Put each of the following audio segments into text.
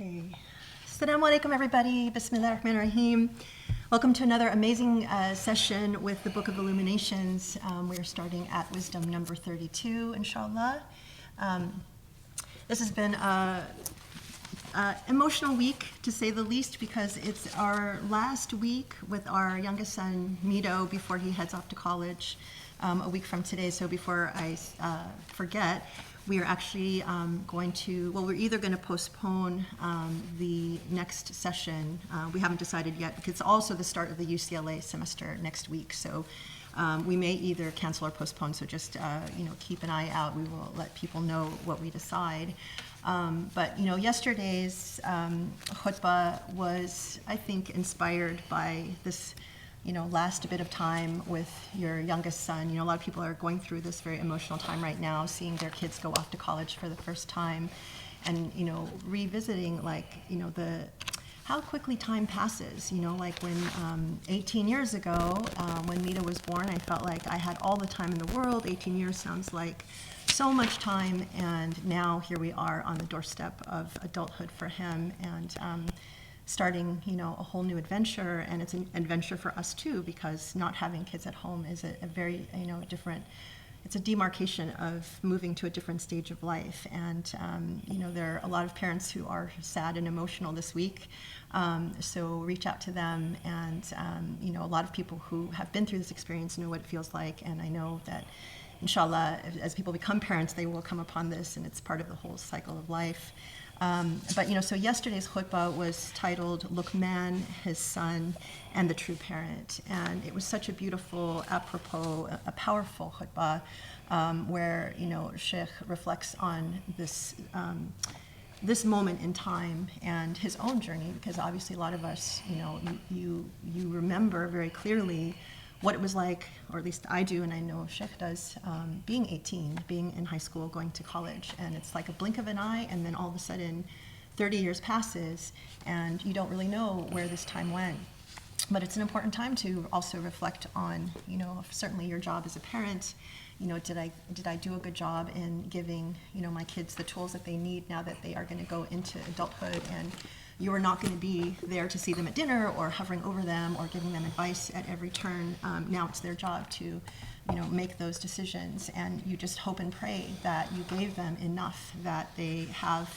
Okay. Assalamu alaikum, everybody. Bismillah ar-Rahman ar-Rahim. Welcome to another amazing session with the Book of Illuminations. We are starting at wisdom number 32, inshallah. This has been an emotional week, to say the least, because it's our last week with our youngest son, Mido, before he heads off to college a week from today. So before I forget, we are actually we're either going to postpone the next session. We haven't decided yet, because it's also the start of the UCLA semester next week. So we may either cancel or postpone. So just keep an eye out. We will let people know what we decide. But yesterday's khutbah was, I think, inspired by this last bit of time with your youngest son. A lot of people are going through this very emotional time right now, seeing their kids go off to college for the first time, and revisiting how quickly time passes. Like when 18 years ago, when Mita was born, I felt like I had all the time in the world. 18 years sounds like so much time, and now here we are on the doorstep of adulthood for him, and starting a whole new adventure. And it's an adventure for us too, because not having kids at home is a very different, it's a demarcation of moving to a different stage of life. And there are a lot of parents who are sad and emotional this week, so reach out to them. And a lot of people who have been through this experience know what it feels like, and I know that inshallah, as people become parents, they will come upon this, and it's part of the whole cycle of life. So yesterday's khutbah was titled Luqman, his son, and the true parent. And it was such a beautiful, apropos, a powerful khutbah, where, Sheikh reflects on this, this moment in time and his own journey, because obviously a lot of us, you remember very clearly what it was like, or at least I do, and I know Sheikh does, being 18, being in high school, going to college. And it's like a blink of an eye, and then all of a sudden 30 years passes, and you don't really know where this time went. But it's an important time to also reflect on, certainly your job as a parent. Did I do a good job in giving, my kids the tools that they need now that they are going to go into adulthood, and you are not going to be there to see them at dinner or hovering over them or giving them advice at every turn. Now it's their job to, make those decisions, and you just hope and pray that you gave them enough that they have,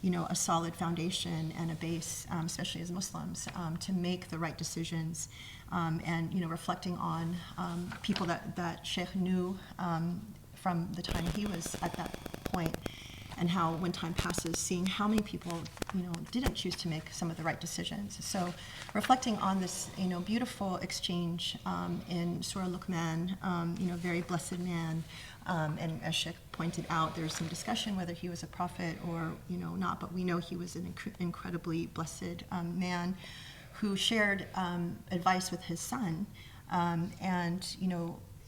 a solid foundation and a base, especially as Muslims, to make the right decisions. And reflecting on people that Sheikh knew from the time he was at that point, and how when time passes, seeing how many people, didn't choose to make some of the right decisions. So reflecting on this, beautiful exchange in Surah Luqman, very blessed man. And as Sheikh pointed out, there's some discussion whether he was a prophet or, not, but we know he was an incredibly blessed man who shared advice with his son. And,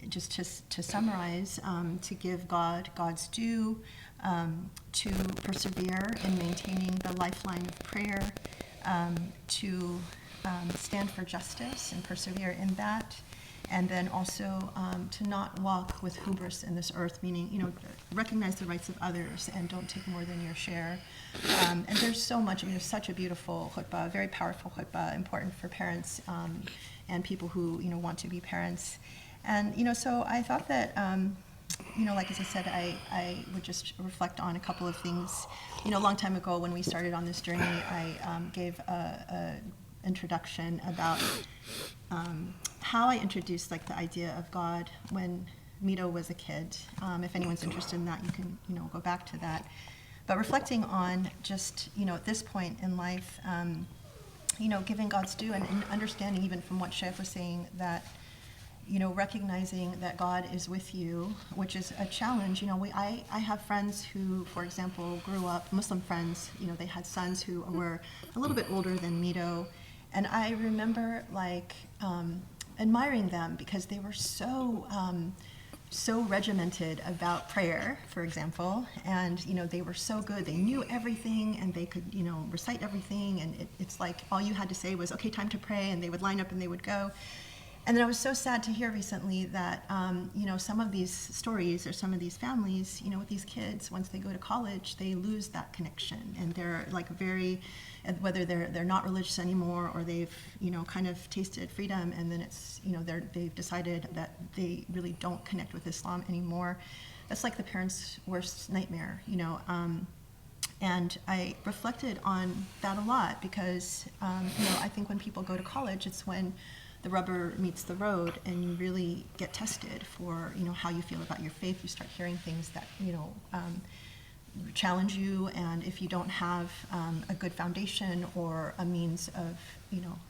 just to summarize, to give God's due, to persevere in maintaining the lifeline of prayer, to stand for justice and persevere in that, and then also to not walk with hubris in this earth, meaning, recognize the rights of others and don't take more than your share. And there's so much, there's such a beautiful khutbah, very powerful khutbah, important for parents and people who, want to be parents. And, so I thought that, like as I said, I would just reflect on a couple of things. A long time ago when we started on this journey, I gave a introduction about how I introduced the idea of God when Mito was a kid. If anyone's interested in that, you can, go back to that. But reflecting on just, at this point in life, giving God's due and understanding, even from what Sheikh was saying, that recognizing that God is with you, which is a challenge. I have friends who, for example, grew up, Muslim friends, they had sons who were a little bit older than Mito, and I remember admiring them because they were so regimented about prayer, for example, and they were so good. They knew everything, and they could recite everything, and it's like all you had to say was, okay, time to pray, and they would line up and they would go. And then I was so sad to hear recently that, some of these stories or some of these families, with these kids, once they go to college, they lose that connection. And they're like whether they're not religious anymore or they've, kind of tasted freedom, and then it's, they've decided that they really don't connect with Islam anymore. That's like the parents' worst nightmare, And I reflected on that a lot because, I think when people go to college, it's when the rubber meets the road and you really get tested for, how you feel about your faith. You start hearing things that, challenge you, and if you don't have a good foundation or a means of,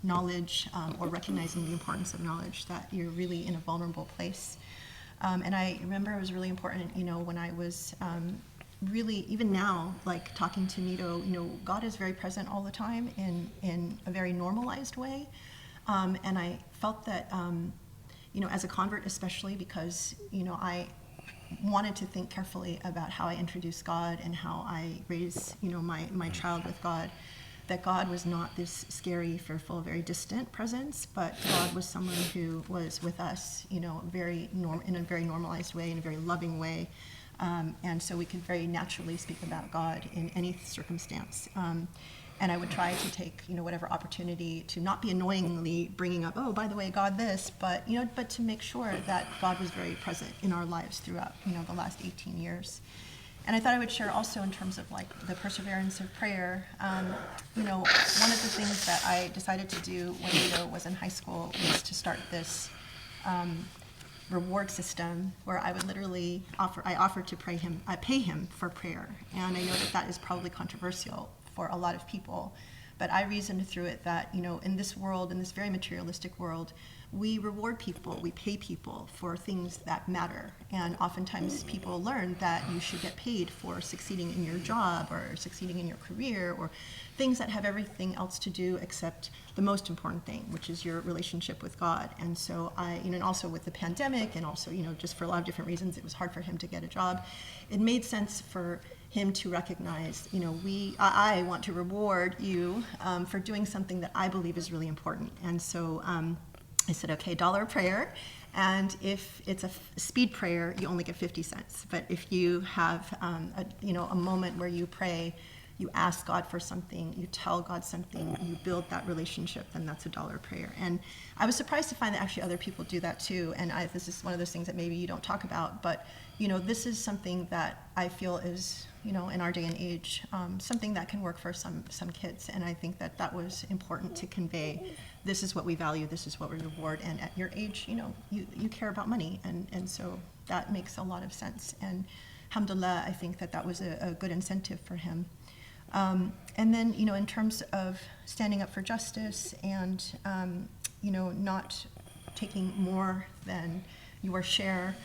knowledge or recognizing the importance of knowledge, that you're really in a vulnerable place. And I remember it was really important, when I was really, even now, like talking to Nito, God is very present all the time in a very normalized way. And I felt that, as a convert especially, because, I wanted to think carefully about how I introduce God and how I raise, my child with God, that God was not this scary, fearful, very distant presence, but God was someone who was with us, in a very normalized way, in a very loving way. And so we could very naturally speak about God in any circumstance. And I would try to take, whatever opportunity to not be annoyingly bringing up, oh, by the way, God this, but to make sure that God was very present in our lives throughout, the last 18 years. And I thought I would share also in terms of like the perseverance of prayer. One of the things that I decided to do when Nito was in high school was to start this reward system where I would literally offered to pay him for prayer. And I know that is probably controversial for a lot of people, but I reasoned through it that, in this world, in this very materialistic world, we reward people, we pay people for things that matter. And oftentimes people learn that you should get paid for succeeding in your job or succeeding in your career or things that have everything else to do except the most important thing, which is your relationship with God. And so and also with the pandemic and also, just for a lot of different reasons, it was hard for him to get a job. It made sense for him to recognize, I want to reward you for doing something that I believe is really important. And so I said, okay, $1 a prayer. And if it's a speed prayer, you only get 50 cents. But if you have, a moment where you pray, you ask God for something, you tell God something, you build that relationship, then that's $1 a prayer. And I was surprised to find that actually other people do that too. And this is one of those things that maybe you don't talk about, but this is something that I feel is, in our day and age, something that can work for some kids. And I think that was important to convey. This is what we value, this is what we reward. And at your age, you care about money. And so that makes a lot of sense. And alhamdulillah, I think that was a good incentive for him. And then, in terms of standing up for justice and, not taking more than your share,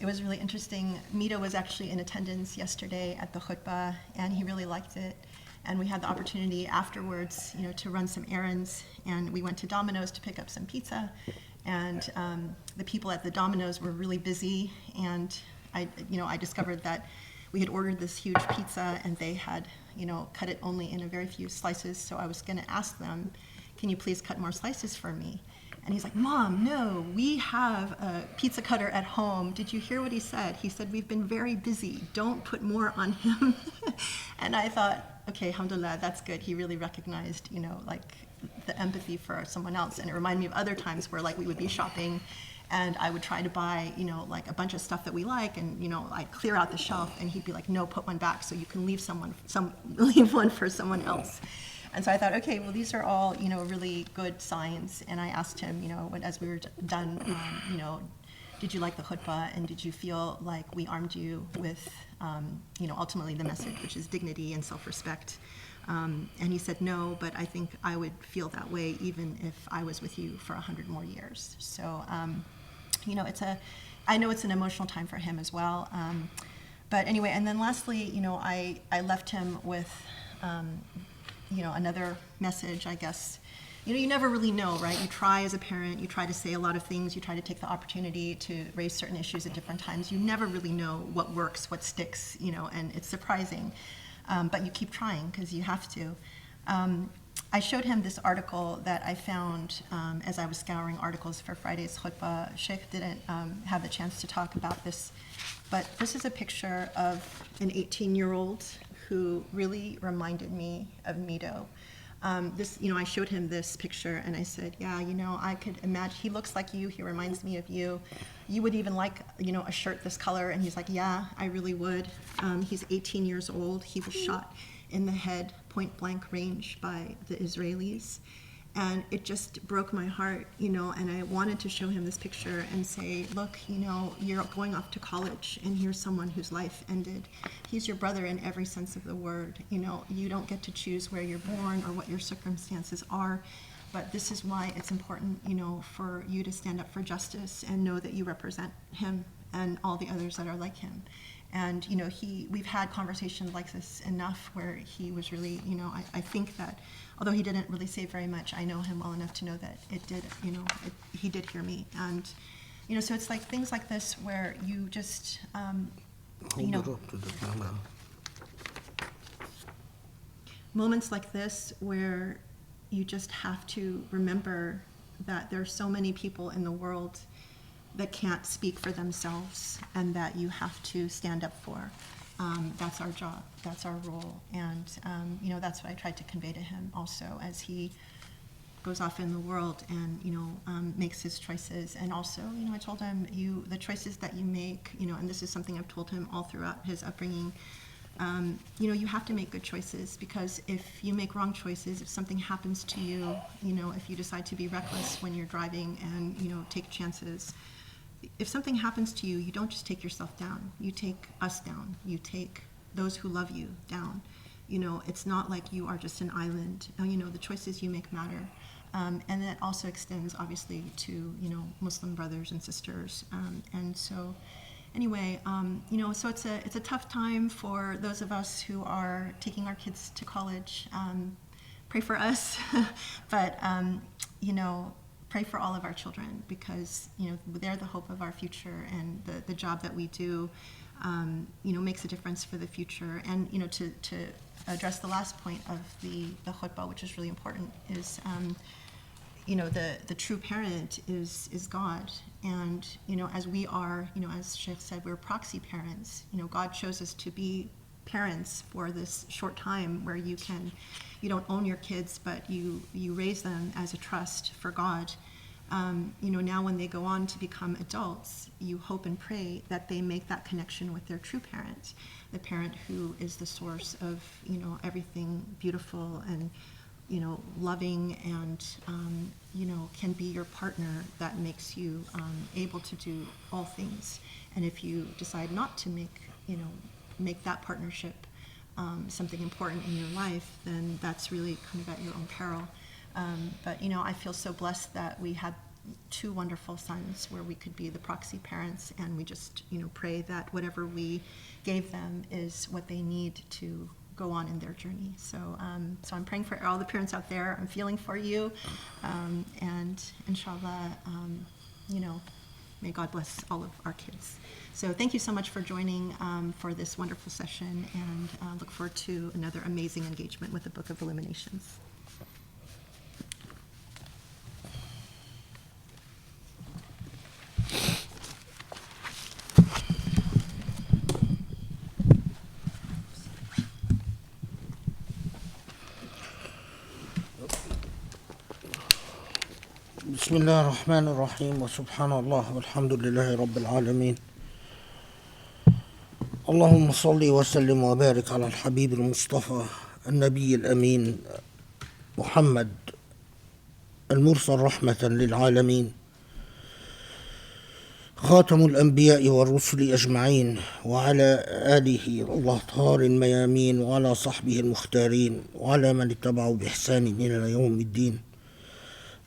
it was really interesting. Mito was actually in attendance yesterday at the khutbah, and he really liked it. And we had the opportunity afterwards, to run some errands, and we went to Domino's to pick up some pizza. And the people at the Domino's were really busy, and I discovered that we had ordered this huge pizza, and they had, cut it only in a very few slices. So I was going to ask them, can you please cut more slices for me? And he's like, Mom, no, we have a pizza cutter at home. Did you hear what he said? He said, we've been very busy. Don't put more on him. And I thought, okay, alhamdulillah, that's good. He really recognized, the empathy for someone else. And it reminded me of other times where, we would be shopping and I would try to buy, a bunch of stuff that we like, and, I'd clear out the shelf, and he'd be like, no, put one back so you can leave leave one for someone else. And so I thought, okay, well, these are all, really good signs. And I asked him, as we were done, did you like the khutbah, and did you feel like we armed you with, ultimately the message, which is dignity and self-respect? And he said, no, but I think I would feel that way even if I was with you for 100 more years. So, I know it's an emotional time for him as well. But anyway, and then lastly, I left him with, another message, I guess. You never really know, right? You try as a parent, you try to say a lot of things, you try to take the opportunity to raise certain issues at different times. You never really know what works, what sticks, and it's surprising. But you keep trying because you have to. I showed him this article that I found as I was scouring articles for Friday's khutbah. Sheikh didn't have the chance to talk about this, but this is a picture of an 18-year-old who really reminded me of Mido. I showed him this picture and I said, yeah, I could imagine, he looks like you, he reminds me of you. You would even like, a shirt this color. And he's like, yeah, I really would. He's 18 years old. He was shot in the head, point blank range by the Israelis. And it just broke my heart, and I wanted to show him this picture and say, look, you're going off to college and here's someone whose life ended. He's your brother in every sense of the word. You don't get to choose where you're born or what your circumstances are, but this is why it's important, for you to stand up for justice and know that you represent him and all the others that are like him. And, we've had conversations like this enough where he was really, I think that, although he didn't really say very much, I know him well enough to know that it did, he did hear me. And, so it's like things like this where you just, moments like this where you just have to remember that there are so many people in the world that can't speak for themselves and that you have to stand up for. That's our job, that's our role, and that's what I tried to convey to him also as he goes off in the world and makes his choices. And also, I told him, the choices that you make, and this is something I've told him all throughout his upbringing, you have to make good choices, because if you make wrong choices, if something happens to you, if you decide to be reckless when you're driving and take chances, if something happens to you, you don't just take yourself down. You take us down. You take those who love you down. It's not like you are just an island. The choices you make matter. And that also extends, obviously, to, Muslim brothers and sisters. And so, anyway, so it's a tough time for those of us who are taking our kids to college. Pray for us. But, pray for all of our children, because they're the hope of our future, and the job that we do makes a difference for the future. And to address the last point of the khutbah, which is really important, is the true parent is God. And as we are, as Sheikh said, we're proxy parents. God chose us to be parents for this short time where you don't own your kids, but you raise them as a trust for God. Now when they go on to become adults, you hope and pray that they make that connection with their true parent, the parent who is the source of, everything beautiful and, loving, and, can be your partner that makes you able to do all things. And if you decide not to make that partnership something important in your life, then that's really kind of at your own peril. But I feel so blessed that we had two wonderful sons where we could be the proxy parents, and we just pray that whatever we gave them is what they need to go on in their journey. So so I'm praying for all the parents out there. I'm feeling for you, and inshallah, may God bless all of our kids. So thank you so much for joining for this wonderful session, and look forward to another amazing engagement with the Book of Illuminations. بسم الله الرحمن الرحيم وسبحان الله والحمد لله رب العالمين اللهم صل وسلم وبارك على الحبيب المصطفى النبي الأمين محمد المرسل رحمة للعالمين خاتم الأنبياء والرسل أجمعين وعلى آله الأطهار الميامين وعلى صحبه المختارين وعلى من اتبعوا بإحسان إلى يوم الدين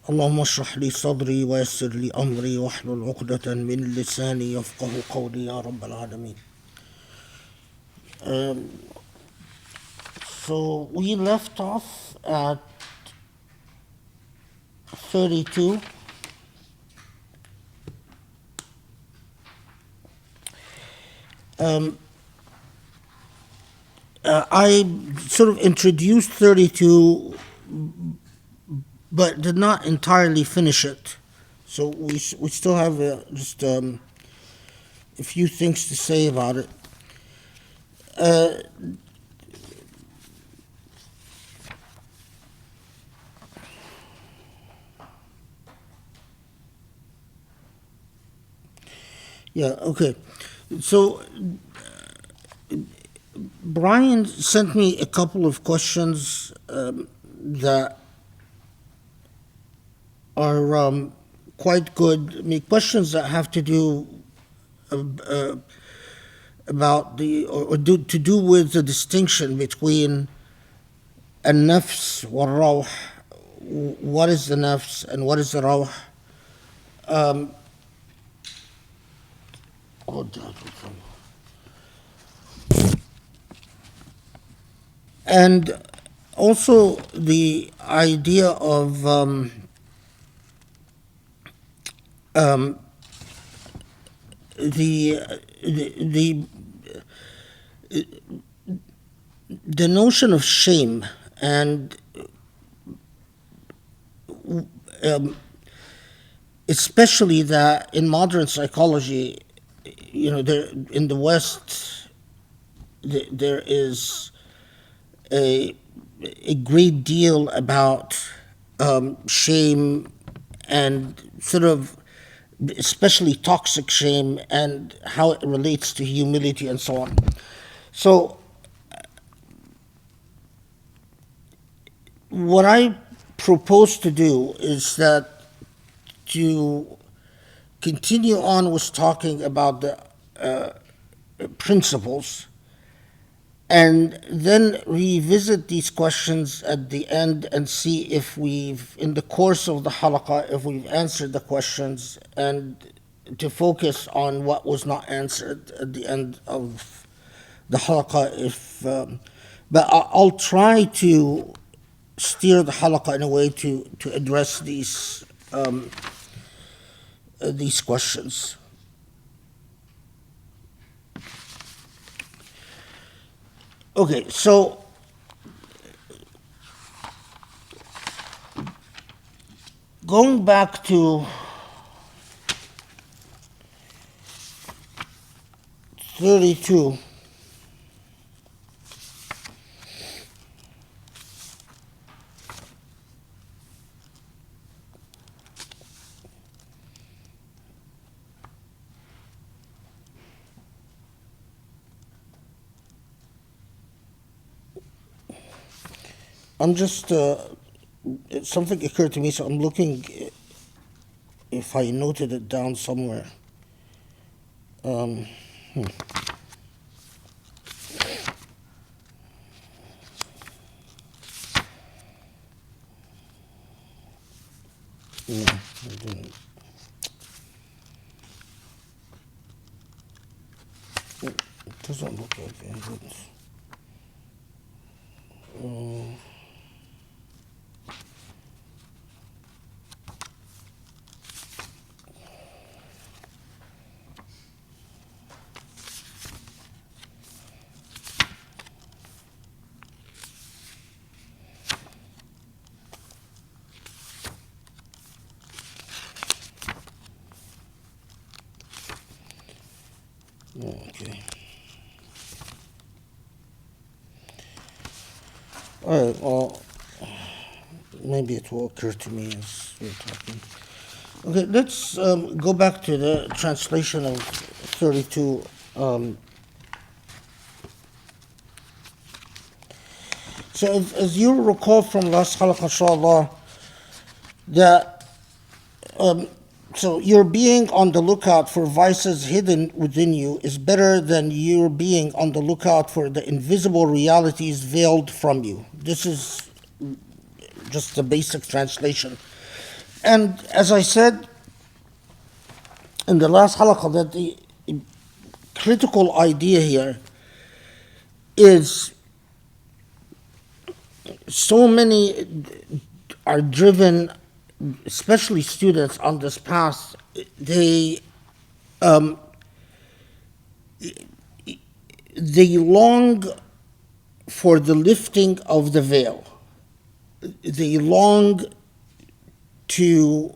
اللهم اشرح لي صدري ويسر لي أمري واحلل عقدة من لساني يفقه قولي يا رب العالمين. So we left off at 32. I sort of introduced 32 but did not entirely finish it. So we still have just a few things to say about it. Yeah, okay. So Brian sent me a couple of questions that are quite good. I mean, questions that have to do about to do with the distinction between a nafs wa rawh. What is the nafs and what is the rawh? And also the idea of the notion of shame, and especially that in modern psychology, there in the West, there is a great deal about shame, and sort of especially toxic shame and how it relates to humility and so on. So what I propose to do is that to continue on with talking about the principles, and then revisit these questions at the end and see if we've, in the course of the halaqah, if we've answered the questions, and to focus on what was not answered at the end of the halaqah. But I'll try to steer the halaqah in a way to address these questions. Okay, so going back to 32. I'm just, something occurred to me, so I'm looking if I noted it down somewhere. No, I didn't. It doesn't look like it. Okay. All right, well, maybe it will occur to me as we're talking. Okay, let's go back to the translation of 32. So as you recall from last halaqah, inshallah, that so your being on the lookout for vices hidden within you is better than your being on the lookout for the invisible realities veiled from you. This is just the basic translation. And as I said in the last halaqah, that the critical idea here is so many are driven, especially students on this path, they long for the lifting of the veil. They long to,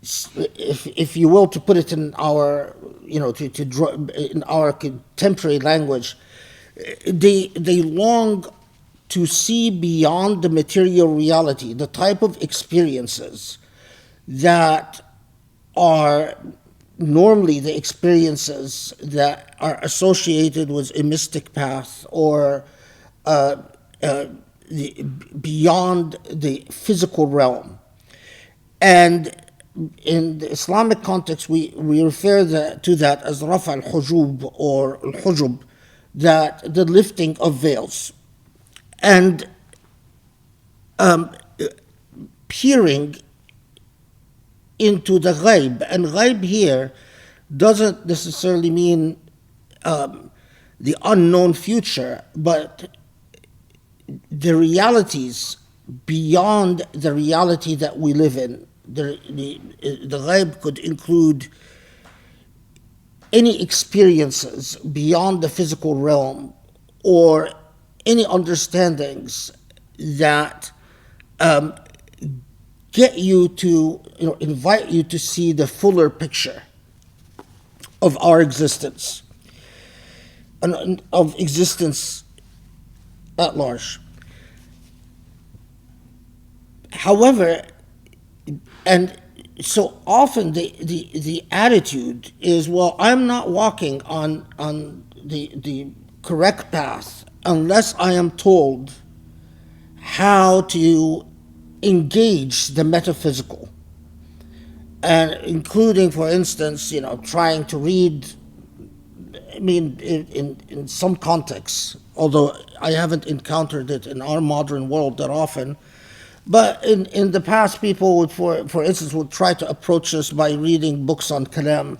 if you will, to put it in our, to draw in our contemporary language, they long to see beyond the material reality, the type of experiences that are normally the experiences that are associated with a mystic path or beyond the physical realm. And in the Islamic context, we refer to that as Rafa al-Hujub or al-Hujub, that the lifting of veils. And peering into the ghaib. And ghaib here doesn't necessarily mean the unknown future, but the realities beyond the reality that we live in. The ghaib could include any experiences beyond the physical realm or any understandings that get you to, invite you to see the fuller picture of our existence, and of existence at large. However, and so often the attitude is, well, I'm not walking on the correct path unless I am told how to engage the metaphysical, and including, for instance, trying to read. I mean, in some contexts, although I haven't encountered it in our modern world that often, but in the past, people would, for instance, would try to approach us by reading books on kalam,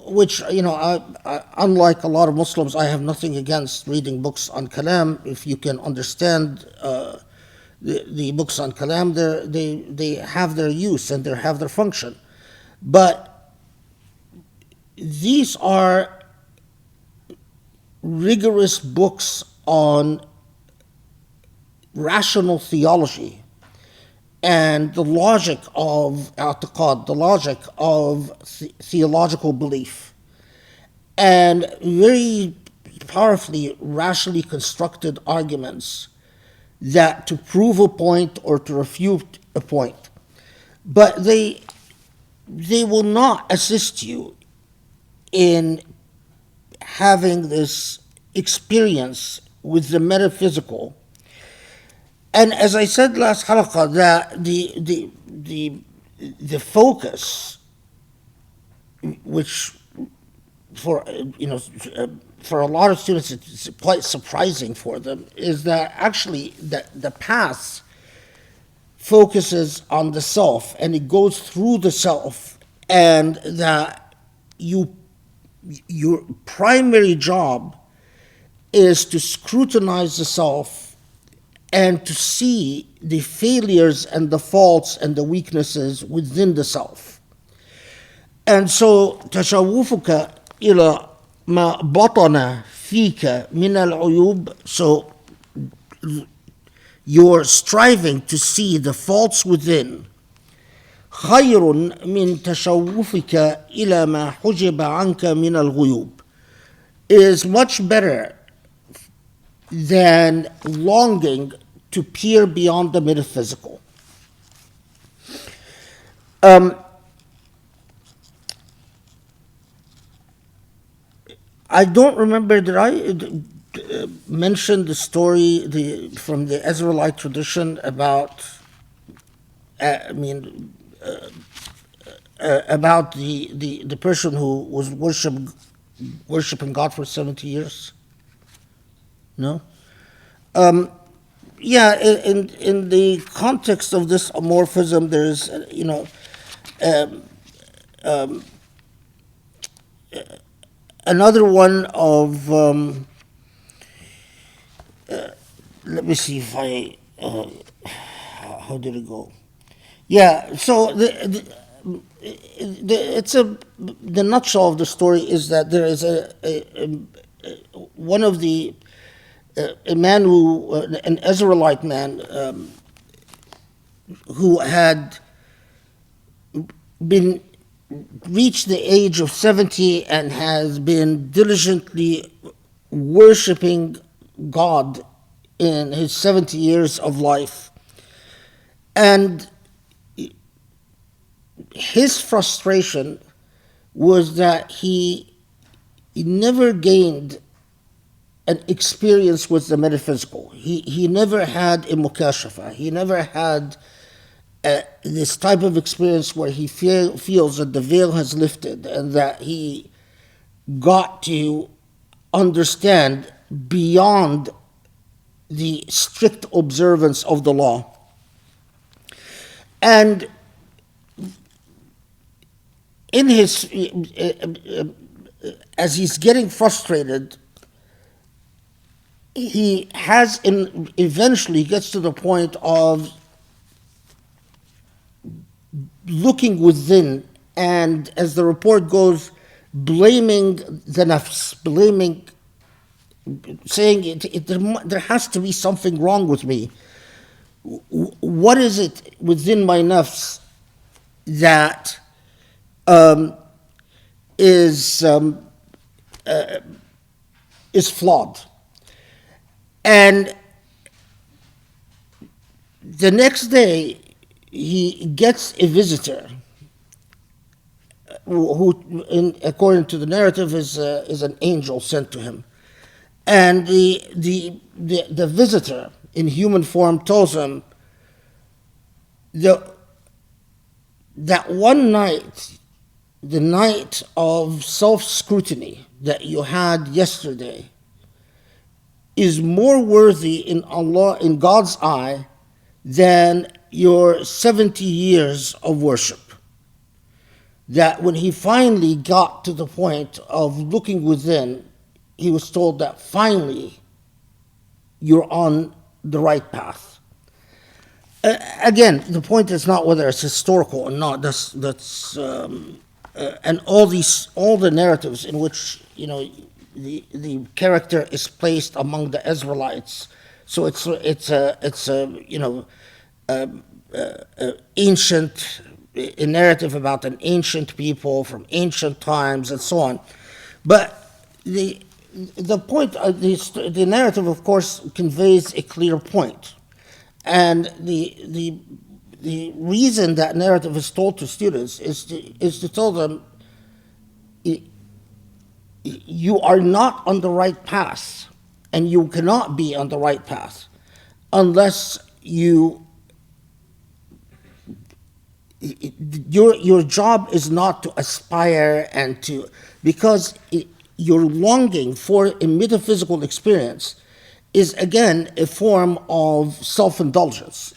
which, unlike a lot of Muslims, I have nothing against reading books on kalam. If you can understand the books on kalam, they have their use and they have their function. But these are rigorous books on rational theology and the logic of i'tiqad, the logic of theological belief, and very powerfully rationally constructed arguments that to prove a point or to refute a point. But they will not assist you in having this experience with the metaphysical. And as I said last halaqah, that the focus, which for a lot of students it's quite surprising for them, is that actually the path focuses on the self and it goes through the self, and that your primary job is to scrutinize the self and to see the failures and the faults and the weaknesses within the self. And so تشوفك إلى ما بطن فيك من العيوب, so you're striving to see the faults within, خير من تشوفك إلى ما حجب عنك من الغيوب, is much better than longing to peer beyond the metaphysical. I don't remember, did I mention the story from the Israelite tradition about, about the person who was worshiping God for 70 years? No? Yeah, in the context of this amorphism, there's, another one of, let me see if I, how did it go? Yeah, so the nutshell of the story is that there is one of the a man who, an Israelite man, who had been reached the age of 70 and has been diligently worshiping God in his 70 years of life. And his frustration was that he never gained an experience with the metaphysical. He never had a mukashafa. He never had this type of experience where he feels that the veil has lifted and that he got to understand beyond the strict observance of the law. And in his, as he's getting frustrated, he has eventually gets to the point of looking within, and as the report goes, blaming the nafs, saying there has to be something wrong with me. What is it within my nafs that is flawed? And the next day, he gets a visitor who, according to the narrative, is an angel sent to him. And the visitor in human form tells him that one night, the night of self-scrutiny that you had yesterday, is more worthy in God's eye, than your 70 years of worship. That when he finally got to the point of looking within, he was told that finally you're on the right path. Again, the point is not whether it's historical or not. And all the narratives in which the character is placed among the Israelites. So it's ancient, a narrative about an ancient people from ancient times and so on. But the point, the narrative, of course, conveys a clear point. And the reason that narrative is told to students is to tell them, you are not on the right path, and you cannot be on the right path unless your job is not to aspire and to, because your longing for a metaphysical experience is again a form of self-indulgence.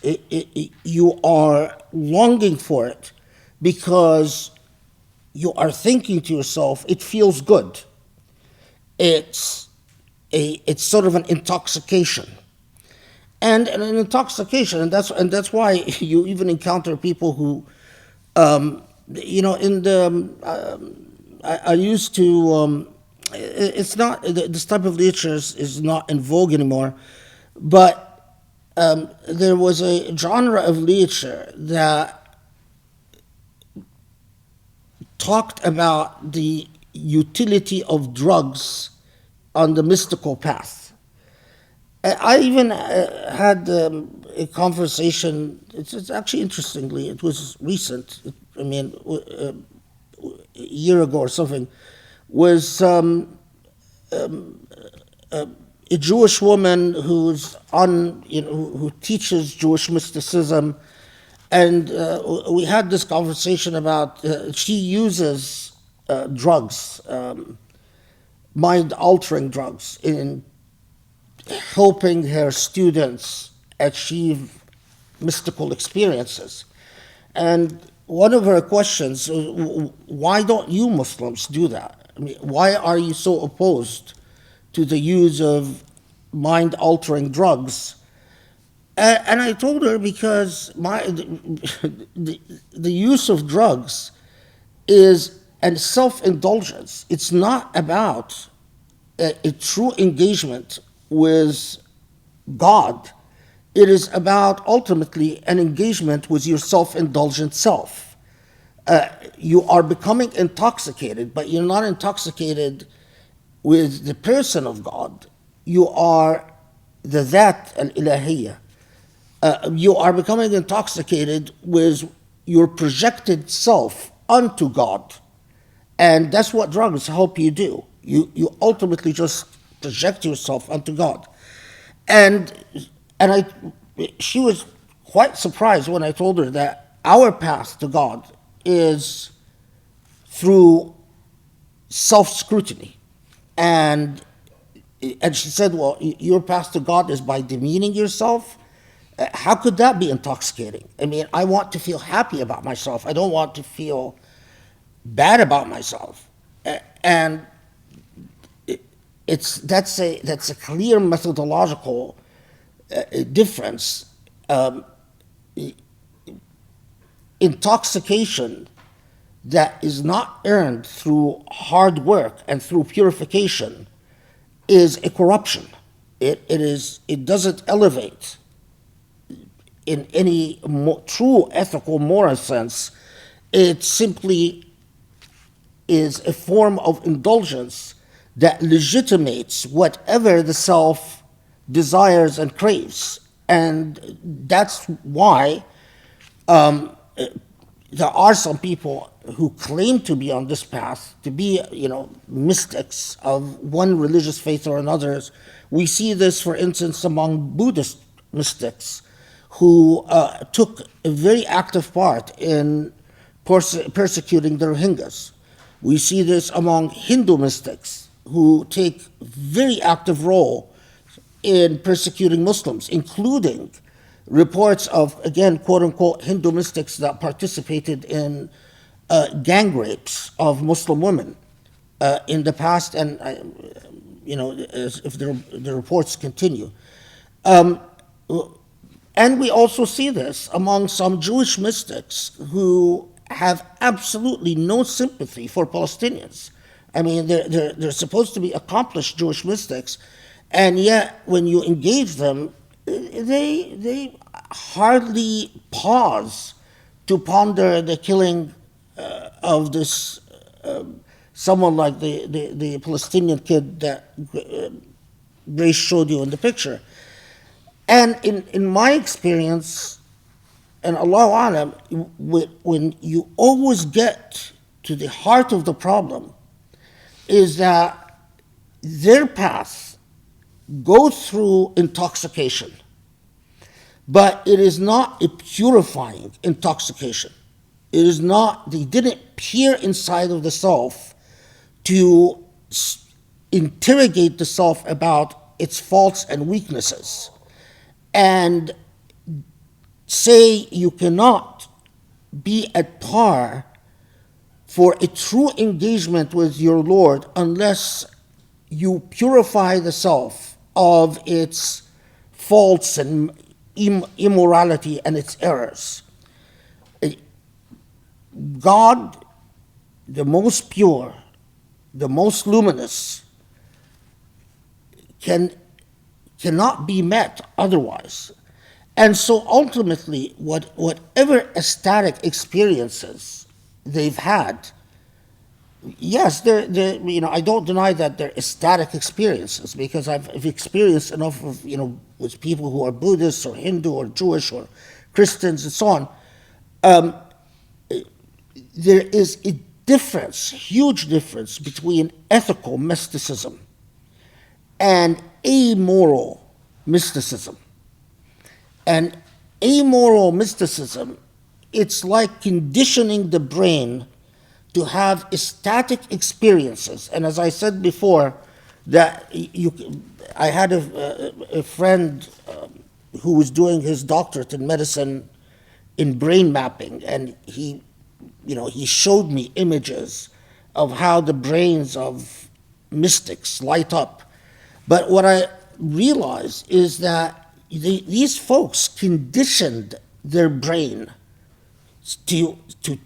You are longing for it because you are thinking to yourself, it feels good. It's sort of an intoxication. And an intoxication, and that's why you even encounter people who, I used to, it's not, this type of literature is not in vogue anymore, but there was a genre of literature that talked about the utility of drugs on the mystical path. I even had a conversation, it's actually interestingly, it was recent, a year ago or something, was a Jewish woman who's who teaches Jewish mysticism, and we had this conversation about, she uses drugs, mind-altering drugs, in helping her students achieve mystical experiences. And one of her questions, why don't you Muslims do that? I mean, why are you so opposed to the use of mind-altering drugs? And I told her because the use of drugs is a self-indulgence. It's not about a true engagement with God. It is about ultimately an engagement with your self-indulgent self. You are becoming intoxicated, but you're not intoxicated with the person of God. You are the Dhat al-Ilahiyya. You are becoming intoxicated with your projected self unto God. And that's what drugs help you do. You ultimately just project yourself unto God. And she was quite surprised when I told her that our path to God is through self-scrutiny. And she said, well, your path to God is by demeaning yourself? How could that be intoxicating? I mean, I want to feel happy about myself. I don't want to feel bad about myself. And that's a clear methodological difference. Intoxication that is not earned through hard work and through purification is a corruption. It doesn't elevate in any true ethical moral sense. It simply is a form of indulgence that legitimates whatever the self desires and craves. And that's why there are some people who claim to be on this path, to be, mystics of one religious faith or another. We see this, for instance, among Buddhist mystics who took a very active part in persecuting the Rohingyas. We see this among Hindu mystics who take very active role in persecuting Muslims, including reports of, again, quote-unquote, Hindu mystics that participated in gang rapes of Muslim women in the past, and, if the reports continue. And we also see this among some Jewish mystics who have absolutely no sympathy for Palestinians. I mean, they're supposed to be accomplished Jewish mystics, and yet when you engage them, they hardly pause to ponder the killing of this someone like the Palestinian kid that Grace showed you in the picture. And in my experience, and Allahu Alam, when you always get to the heart of the problem, is that their path goes through intoxication, but it is not a purifying intoxication. It is not, they didn't peer inside of the self to interrogate the self about its faults and weaknesses and say you cannot be at par for a true engagement with your Lord unless you purify the self of its faults and immorality and its errors. God, the most pure, the most luminous, cannot be met otherwise. And so ultimately, whatever ecstatic experiences they've had, yes, I don't deny that they're ecstatic experiences, because I've experienced enough of, with people who are Buddhists or Hindu or Jewish or Christians and so on. There is a difference, huge difference, between ethical mysticism and amoral mysticism. And amoral mysticism, it's like conditioning the brain to have ecstatic experiences. And as I said before, that I had a friend who was doing his doctorate in medicine in brain mapping, and he showed me images of how the brains of mystics light up. But what I realized is that these folks conditioned their brain to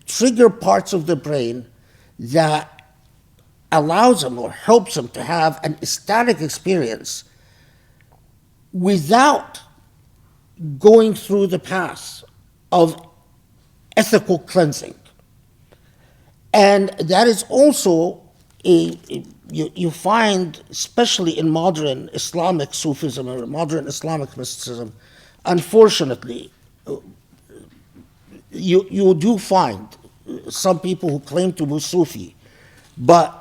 trigger parts of the brain that allows them or helps them to have an ecstatic experience without going through the path of ethical cleansing. And that is also you find, especially in modern Islamic Sufism or modern Islamic mysticism, unfortunately, you do find some people who claim to be Sufi, but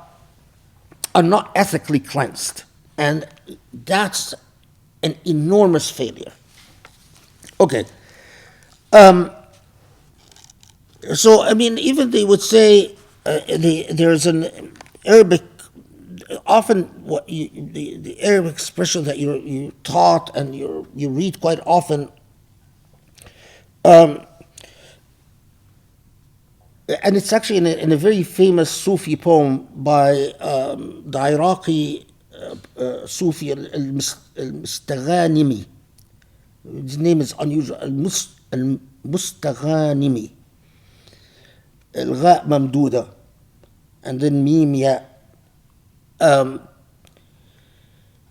are not ethically cleansed. And that's an enormous failure. Okay. So, I mean, even they would say there's an Arabic, often the Arabic expression that you taught and you read quite often, and it's actually in a very famous Sufi poem by the Iraqi Sufi al-Mustaghanimi. His name is unusual, al-Mustaghanimi. الغاء ممدودة and then ميم ياء,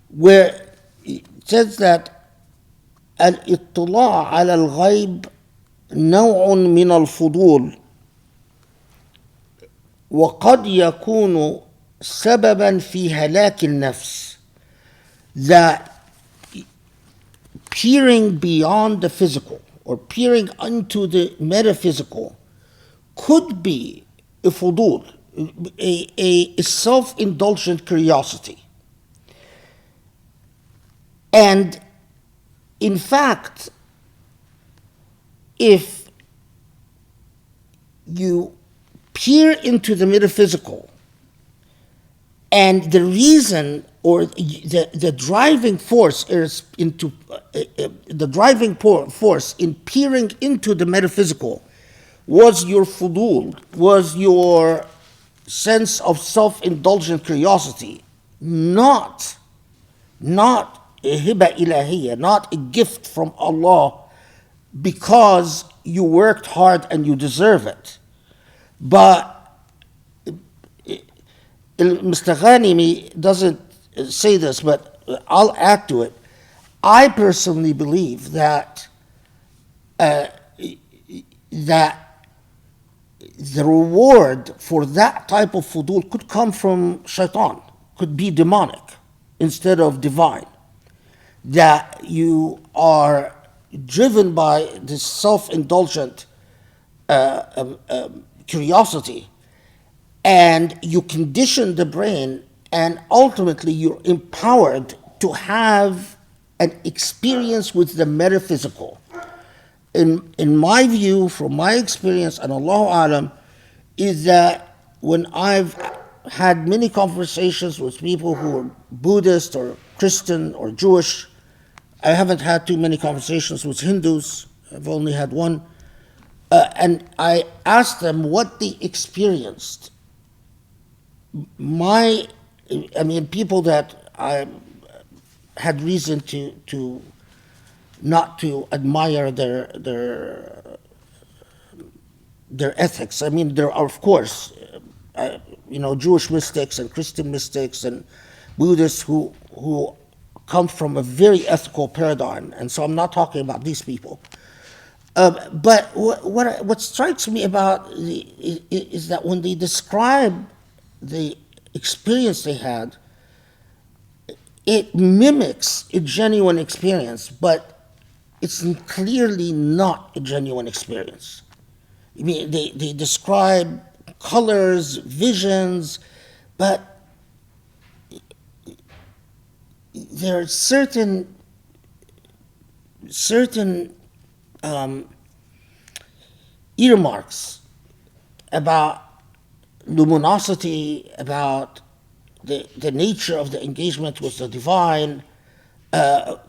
where it says that الاطلاع على الغيب نوع من الفضول وقد يكون سببا في هلاك النفس. That peering beyond the physical or peering into the metaphysical could be a fudul, a self-indulgent curiosity. And in fact, if you peer into the metaphysical and the reason or the driving force is into the driving force in peering into the metaphysical was your fudul, was your sense of self-indulgent curiosity, not a hiba ilahiyya, not a gift from Allah because you worked hard and you deserve it. But Mr. Ghanimi doesn't say this, but I'll add to it. I personally believe that that the reward for that type of fudul could come from shaitan, could be demonic instead of divine. That you are driven by this self-indulgent curiosity, and you condition the brain, and ultimately you're empowered to have an experience with the metaphysical. In my view, from my experience, and Allahu Alam, is that when I've had many conversations with people who are Buddhist or Christian or Jewish, I haven't had too many conversations with Hindus, I've only had one, and I asked them what they experienced. People that I had reason to not to admire their ethics. I mean, there are, of course, Jewish mystics and Christian mystics and Buddhists who come from a very ethical paradigm, and so I'm not talking about these people. But what strikes me about is that when they describe the experience they had, it mimics a genuine experience, but it's clearly not a genuine experience. I mean, they describe colors, visions, but there are certain earmarks about luminosity, about the nature of the engagement with the divine. The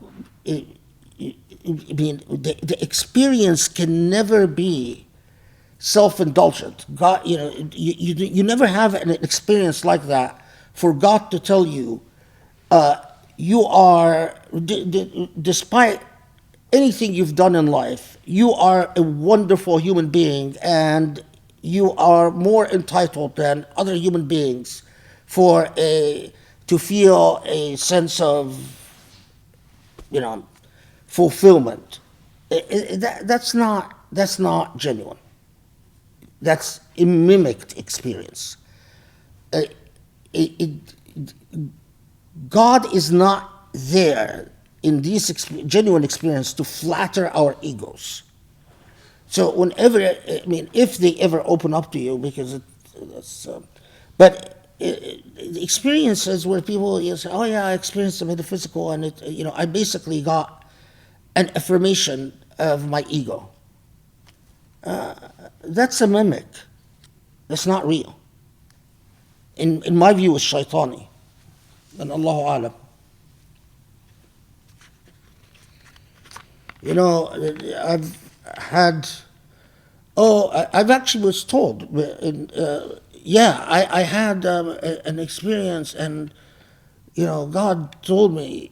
experience can never be self-indulgent. God, you never have an experience like that for God to tell you, you are, despite anything you've done in life, you are a wonderful human being and you are more entitled than other human beings to feel a sense of fulfillment. That's not genuine. That's a mimicked experience. God is not there in this genuine experience to flatter our egos. So whenever, if they ever open up to you, because but the experiences where people say, "Oh yeah, I experienced the metaphysical," and I basically got an affirmation of my ego. That's a mimic. That's not real. In my view, it's shaitani. And Allahu Alam. I've had. I've actually was told. I had an experience, and God told me,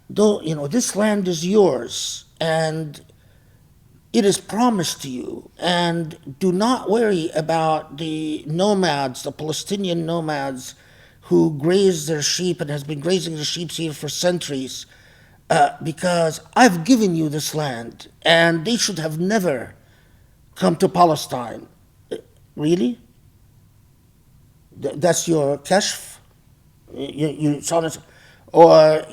this land is yours, and it is promised to you, and do not worry about the nomads, the Palestinian nomads, who graze their sheep and has been grazing their sheep here for centuries, because I've given you this land, and they should have never come to Palestine. Really? That's your kashf? You saw this? Or,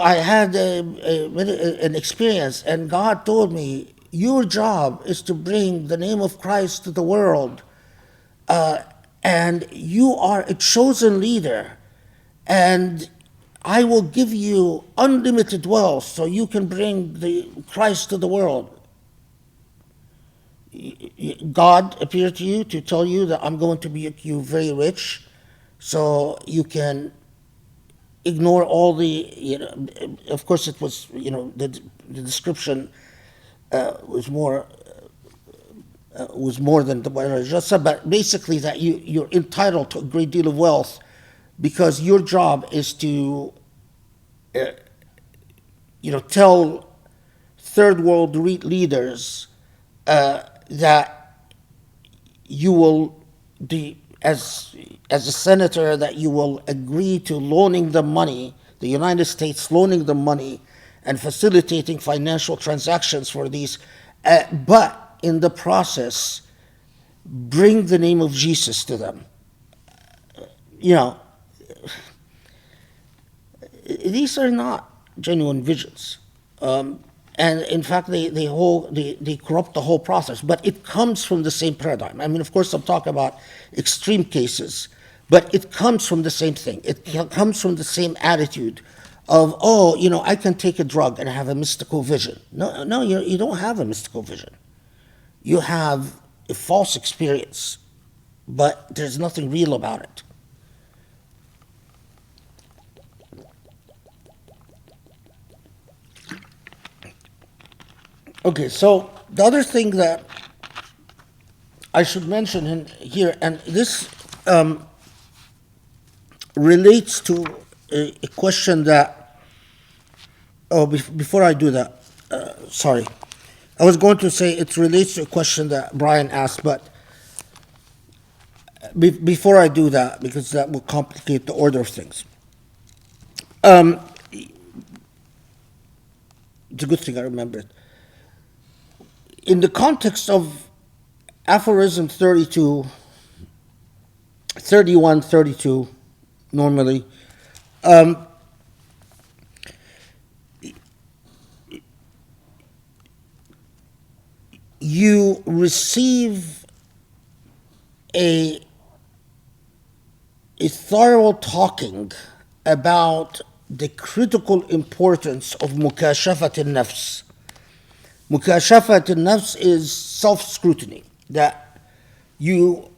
I had an experience, and God told me, your job is to bring the name of Christ to the world, and you are a chosen leader, and I will give you unlimited wealth so you can bring the Christ to the world. God appeared to you to tell you that I'm going to make you very rich, so you can ignore all the, of course it was, the description was more than what I just said, but basically that you're entitled to a great deal of wealth because your job is to, tell third world leaders that you will be, as a senator, that you will agree to loaning them money, the United States loaning them money and facilitating financial transactions for these, but in the process, bring the name of Jesus to them. These are not genuine visions. And in fact, they corrupt the whole process. But it comes from the same paradigm. Of course, I'm talking about extreme cases, but it comes from the same thing. It comes from the same attitude of, I can take a drug and have a mystical vision. No, you don't have a mystical vision. You have a false experience, but there's nothing real about it. Okay, so the other thing that I should mention here, and this relates to a question that, before I do that, sorry. I was going to say it relates to a question that Brian asked, but before I do that, because that will complicate the order of things. It's a good thing I remember it. In the context of aphorism 31, 32, normally, you receive a thorough talking about the critical importance of mukashafat al-nafs. Mukashafat al-nafs is self-scrutiny, that yes,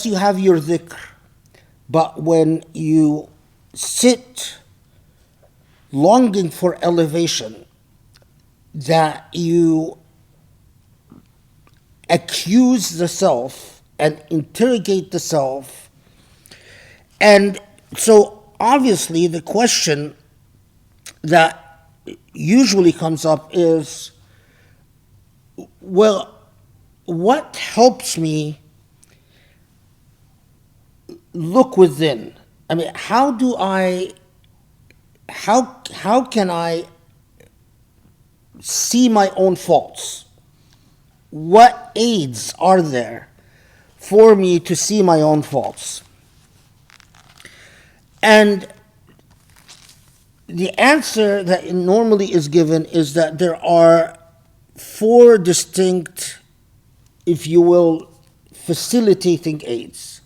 you have your dhikr, but when you sit longing for elevation, that you accuse the self and interrogate the self. And so obviously the question that usually comes up is, well, what helps me look within. I mean, how can I see my own faults? What aids are there for me to see my own faults? And the answer that normally is given is that there are four distinct, if you will, facilitating aids.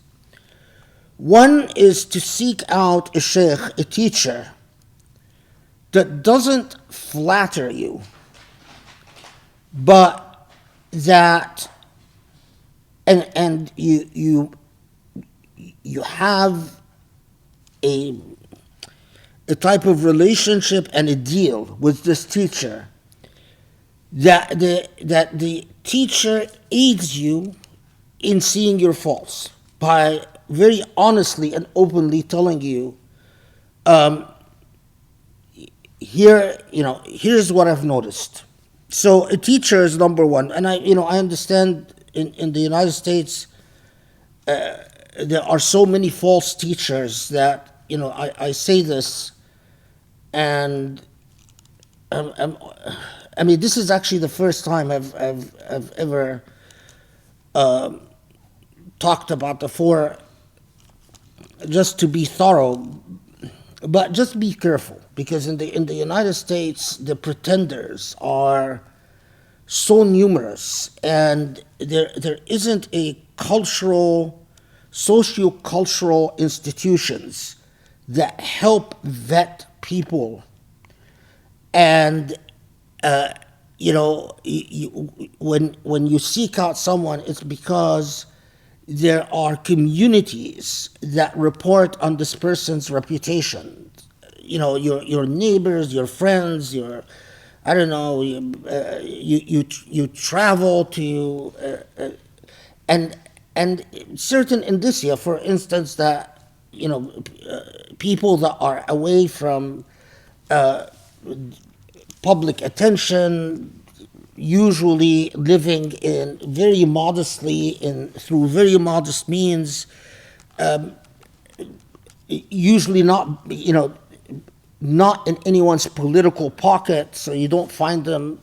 One is to seek out a sheikh, a teacher, that doesn't flatter you, but that and you have a type of relationship and a deal with this teacher that the teacher aids you in seeing your faults by very honestly and openly telling you, here's what I've noticed. So a teacher is number one, and I understand in the United States there are so many false teachers that I say this, and I mean, this is actually the first time I've ever talked about the four, just to be thorough, but just be careful, because in the United States the pretenders are so numerous, and there isn't a socio-cultural institutions that help vet people. And when you seek out someone, it's because there are communities that report on this person's reputation. Your neighbors, your friends, I don't know, you travel to and certain indicia, for instance, that people that are away from public attention, usually living in very modestly through very modest means, usually not in anyone's political pocket, so you don't find them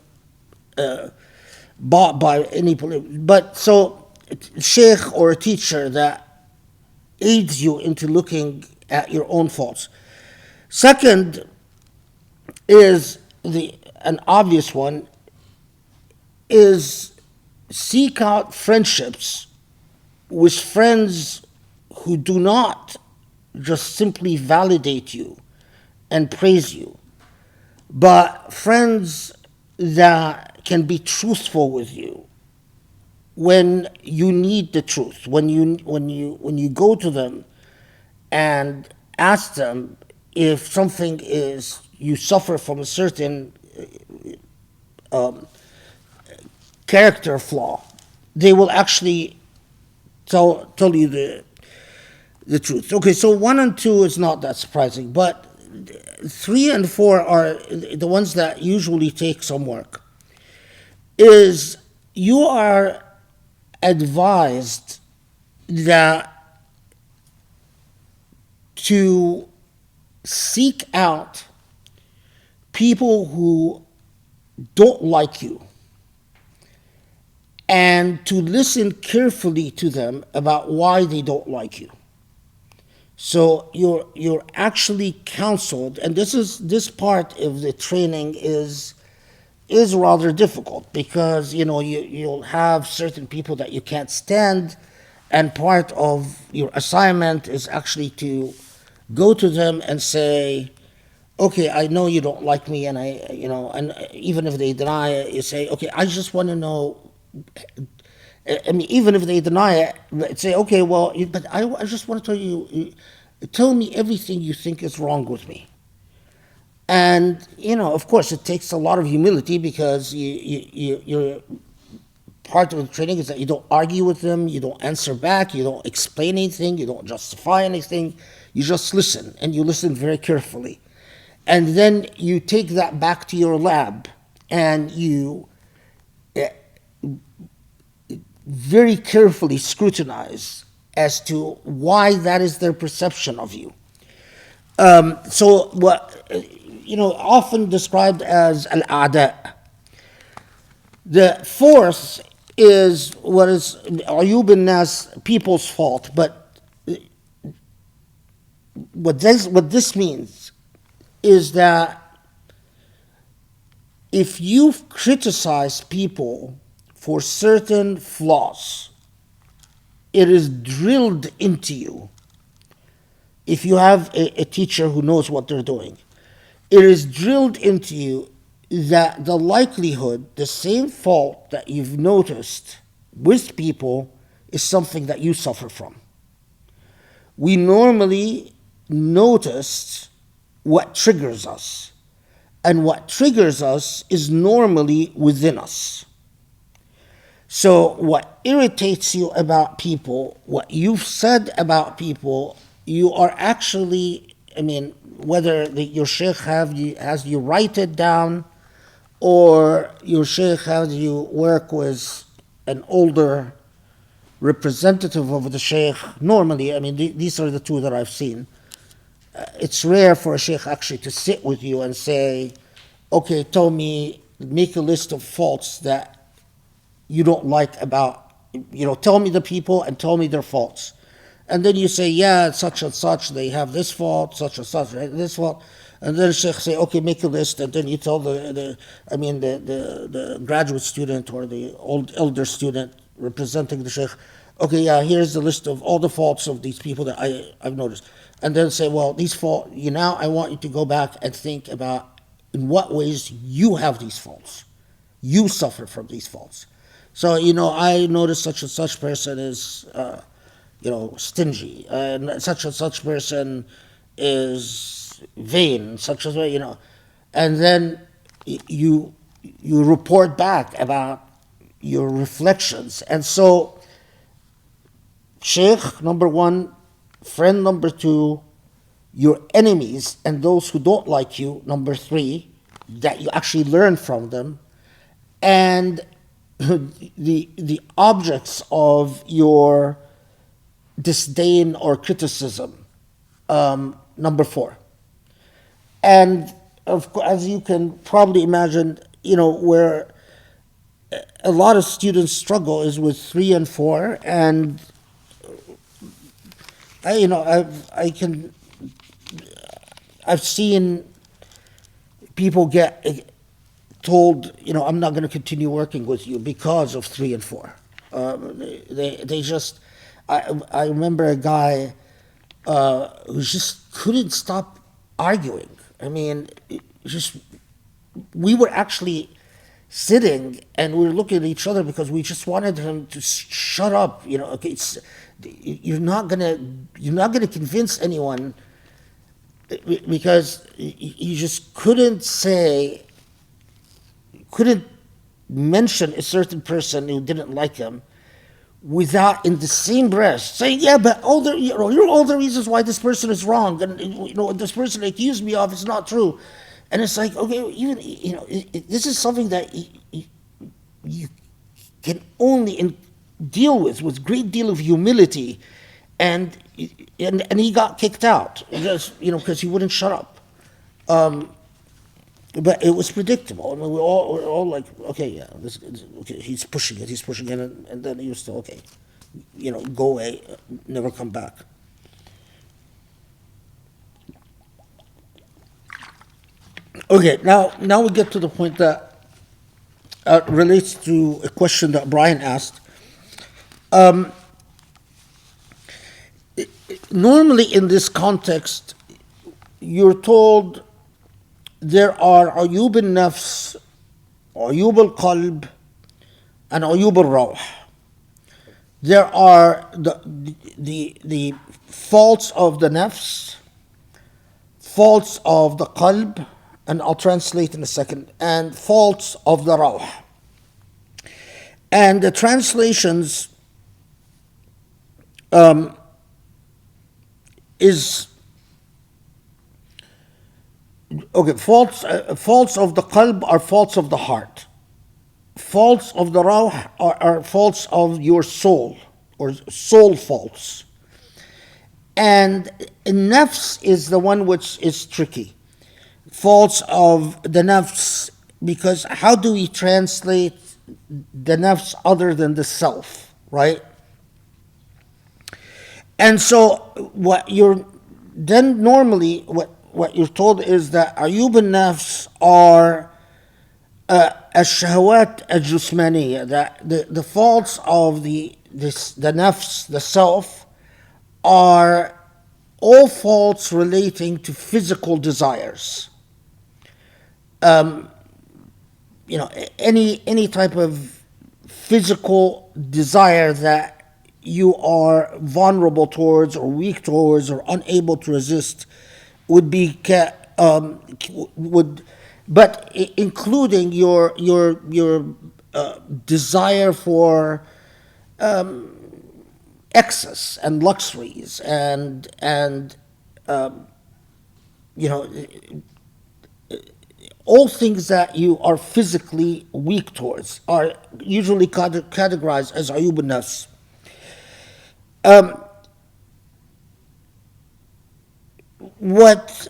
bought by any but so a sheikh or a teacher that aids you into looking at your own faults. Second is an obvious one, is seek out friendships with friends who do not just simply validate you and praise you, but friends that can be truthful with you when you need the truth, when you go to them and ask them if something is, you suffer from a certain character flaw, they will actually tell you the truth. Okay, so 1 and 2 is not that surprising, but 3 and 4 are the ones that usually take some work. Is you are advised that to seek out people who don't like you and to listen carefully to them about why they don't like you. So you're actually counseled, and this part of the training is rather difficult, because you'll have certain people that you can't stand, and part of your assignment is actually to go to them and say, okay, I know you don't like me, and and even if they deny it, you say, okay, I just want to know. I mean, even if they deny it, say, okay, well, but I just want to tell you, tell me everything you think is wrong with me. And of course, it takes a lot of humility, because you're part of the training is that you don't argue with them, you don't answer back, you don't explain anything, you don't justify anything, you just listen, and you listen very carefully. And then you take that back to your lab, and you very carefully scrutinize as to why that is their perception of you. So what, often described as al-a'da. The fourth is what is ayub nas, people's fault. But what this means is that if you criticize people for certain flaws, it is drilled into you. If you have a teacher who knows what they're doing, it is drilled into you that the likelihood, the same fault that you've noticed with people is something that you suffer from. We normally notice what triggers us, and what triggers us is normally within us. So what irritates you about people, what you've said about people, you are actually, whether your sheikh has you write it down, or your sheikh has you work with an older representative of the sheikh. Normally, these are the two that I've seen. It's rare for a sheikh actually to sit with you and say, okay, make a list of faults that you don't like about, tell me the people and tell me their faults. And then you say, yeah, such and such, they have this fault, such and such, this fault. And then the sheikh say, okay, make a list. And then you tell the graduate student or the elder student representing the sheikh, okay, yeah, here's the list of all the faults of these people that I've noticed. And then say, well, these faults, now I want you to go back and think about in what ways you have these faults. You suffer from these faults. So, I noticed such and such person is, stingy, and such person is vain, such as, and then you report back about your reflections. And so, sheikh, number one, friend, number two, your enemies and those who don't like you, number three, that you actually learn from them, and the objects of your disdain or criticism, number four. And of course, as you can probably imagine, where a lot of students struggle is with 3 and 4, and I've seen people get told, I'm not going to continue working with you because of 3 and 4. They just, I remember a guy who just couldn't stop arguing. We were actually sitting and we were looking at each other because we just wanted him to shut up. Okay, you're not gonna convince anyone, because you just couldn't mention a certain person who didn't like him without in the same breath saying, yeah, but all the reasons why this person is wrong, and this person accused me of is not true. And it's like, okay, even this is something that you can only deal with great deal of humility, and he got kicked out because he wouldn't shut up. But it was predictable. We're all like, okay, yeah, okay, he's pushing it, and then he was still, okay, go away, never come back. Okay, now we get to the point that relates to a question that Brian asked. Normally in this context, you're told there are ayub al-nafs, ayub al-qalb, and ayub al-rawh. There are the faults of the nafs, faults of the qalb, and I'll translate in a second, and faults of the rawh. And the translations is okay. Faults of the qalb are faults of the heart. Faults of the rawh are faults of your soul, or soul faults. And nafs is the one which is tricky. Faults of the nafs, because how do we translate the nafs other than the self, right? And so what you're then normally what you're told is that ayub al-nafs are الشهوات الجسمانية, that the faults of the nafs, the self, are all faults relating to physical desires. Any type of physical desire that you are vulnerable towards or weak towards or unable to resist would be but including your desire for excess and luxuries and all things that you are physically weak towards are usually categorized as ayub al-nafs. What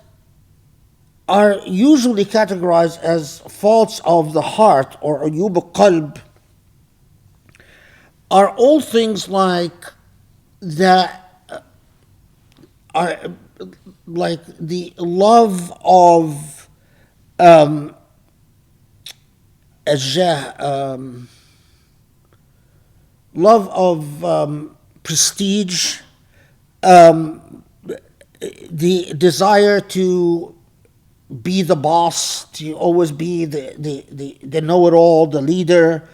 are usually categorized as faults of the heart or ayub al-qalb are all things like that are like the love of love of prestige, the desire to be the boss, to always be the know-it-all, the leader,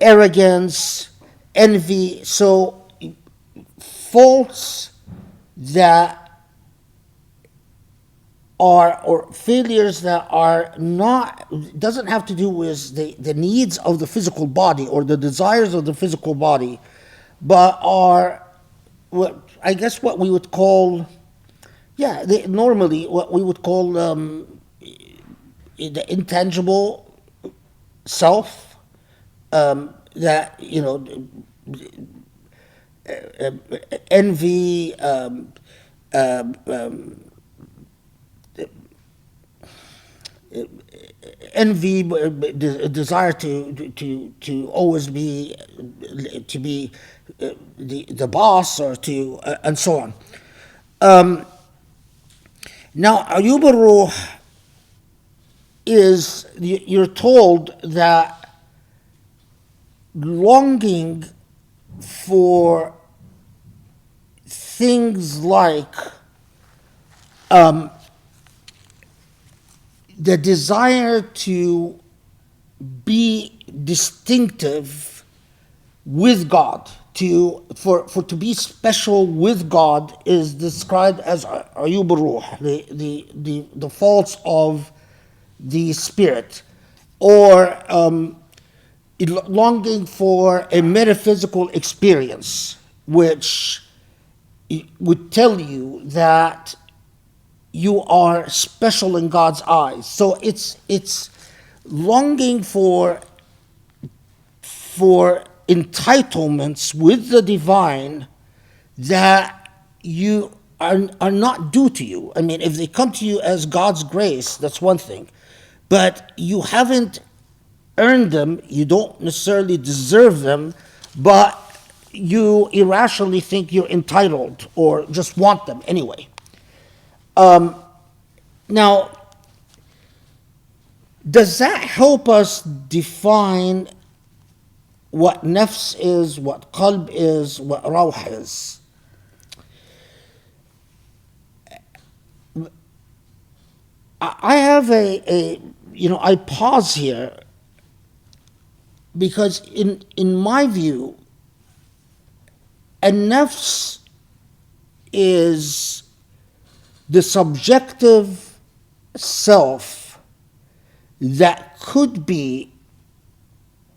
arrogance, envy. So faults that are, or failures that are not, doesn't have to do with the needs of the physical body or the desires of the physical body, but are I guess what we would call, normally what we would call the intangible self, that, envy, envy, desire to always be the boss, or to and so on. Now, ayub al-ruh is, you're told that longing for things like the desire to be distinctive with God, to be special with God, is described as ayub al-ruh, the faults of the spirit, or longing for a metaphysical experience, which would tell you that you are special in God's eyes. So it's longing for entitlements with the divine that you are not due to you. I mean, if they come to you as God's grace, that's one thing, but you haven't earned them, you don't necessarily deserve them, but you irrationally think you're entitled or just want them anyway. Now, does that help us define what nafs is, what qalb is, what rawh is? I have I pause here because in my view, a nafs is the subjective self that could be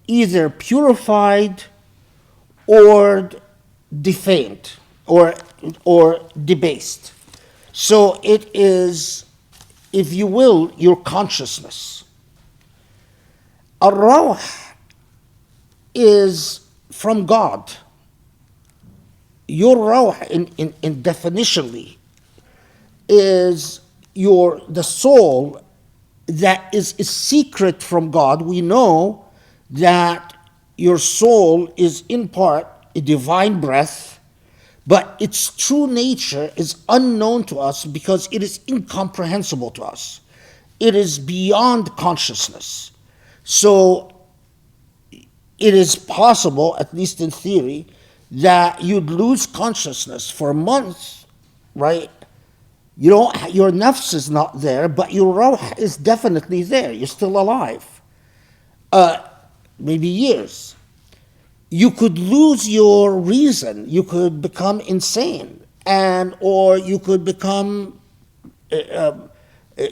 either purified or defamed or debased. So it is, if you will, your consciousness. Ar-rawh is from God. Your ruh, in definitionally, is the soul that is a secret from God. We know that your soul is in part a divine breath, but its true nature is unknown to us because it is incomprehensible to us. It is beyond consciousness. So it is possible, at least in theory, that you'd lose consciousness for months, right? Your nafs is not there, but your ruh is definitely there. You're still alive. Maybe years. You could lose your reason. You could become insane, or you could become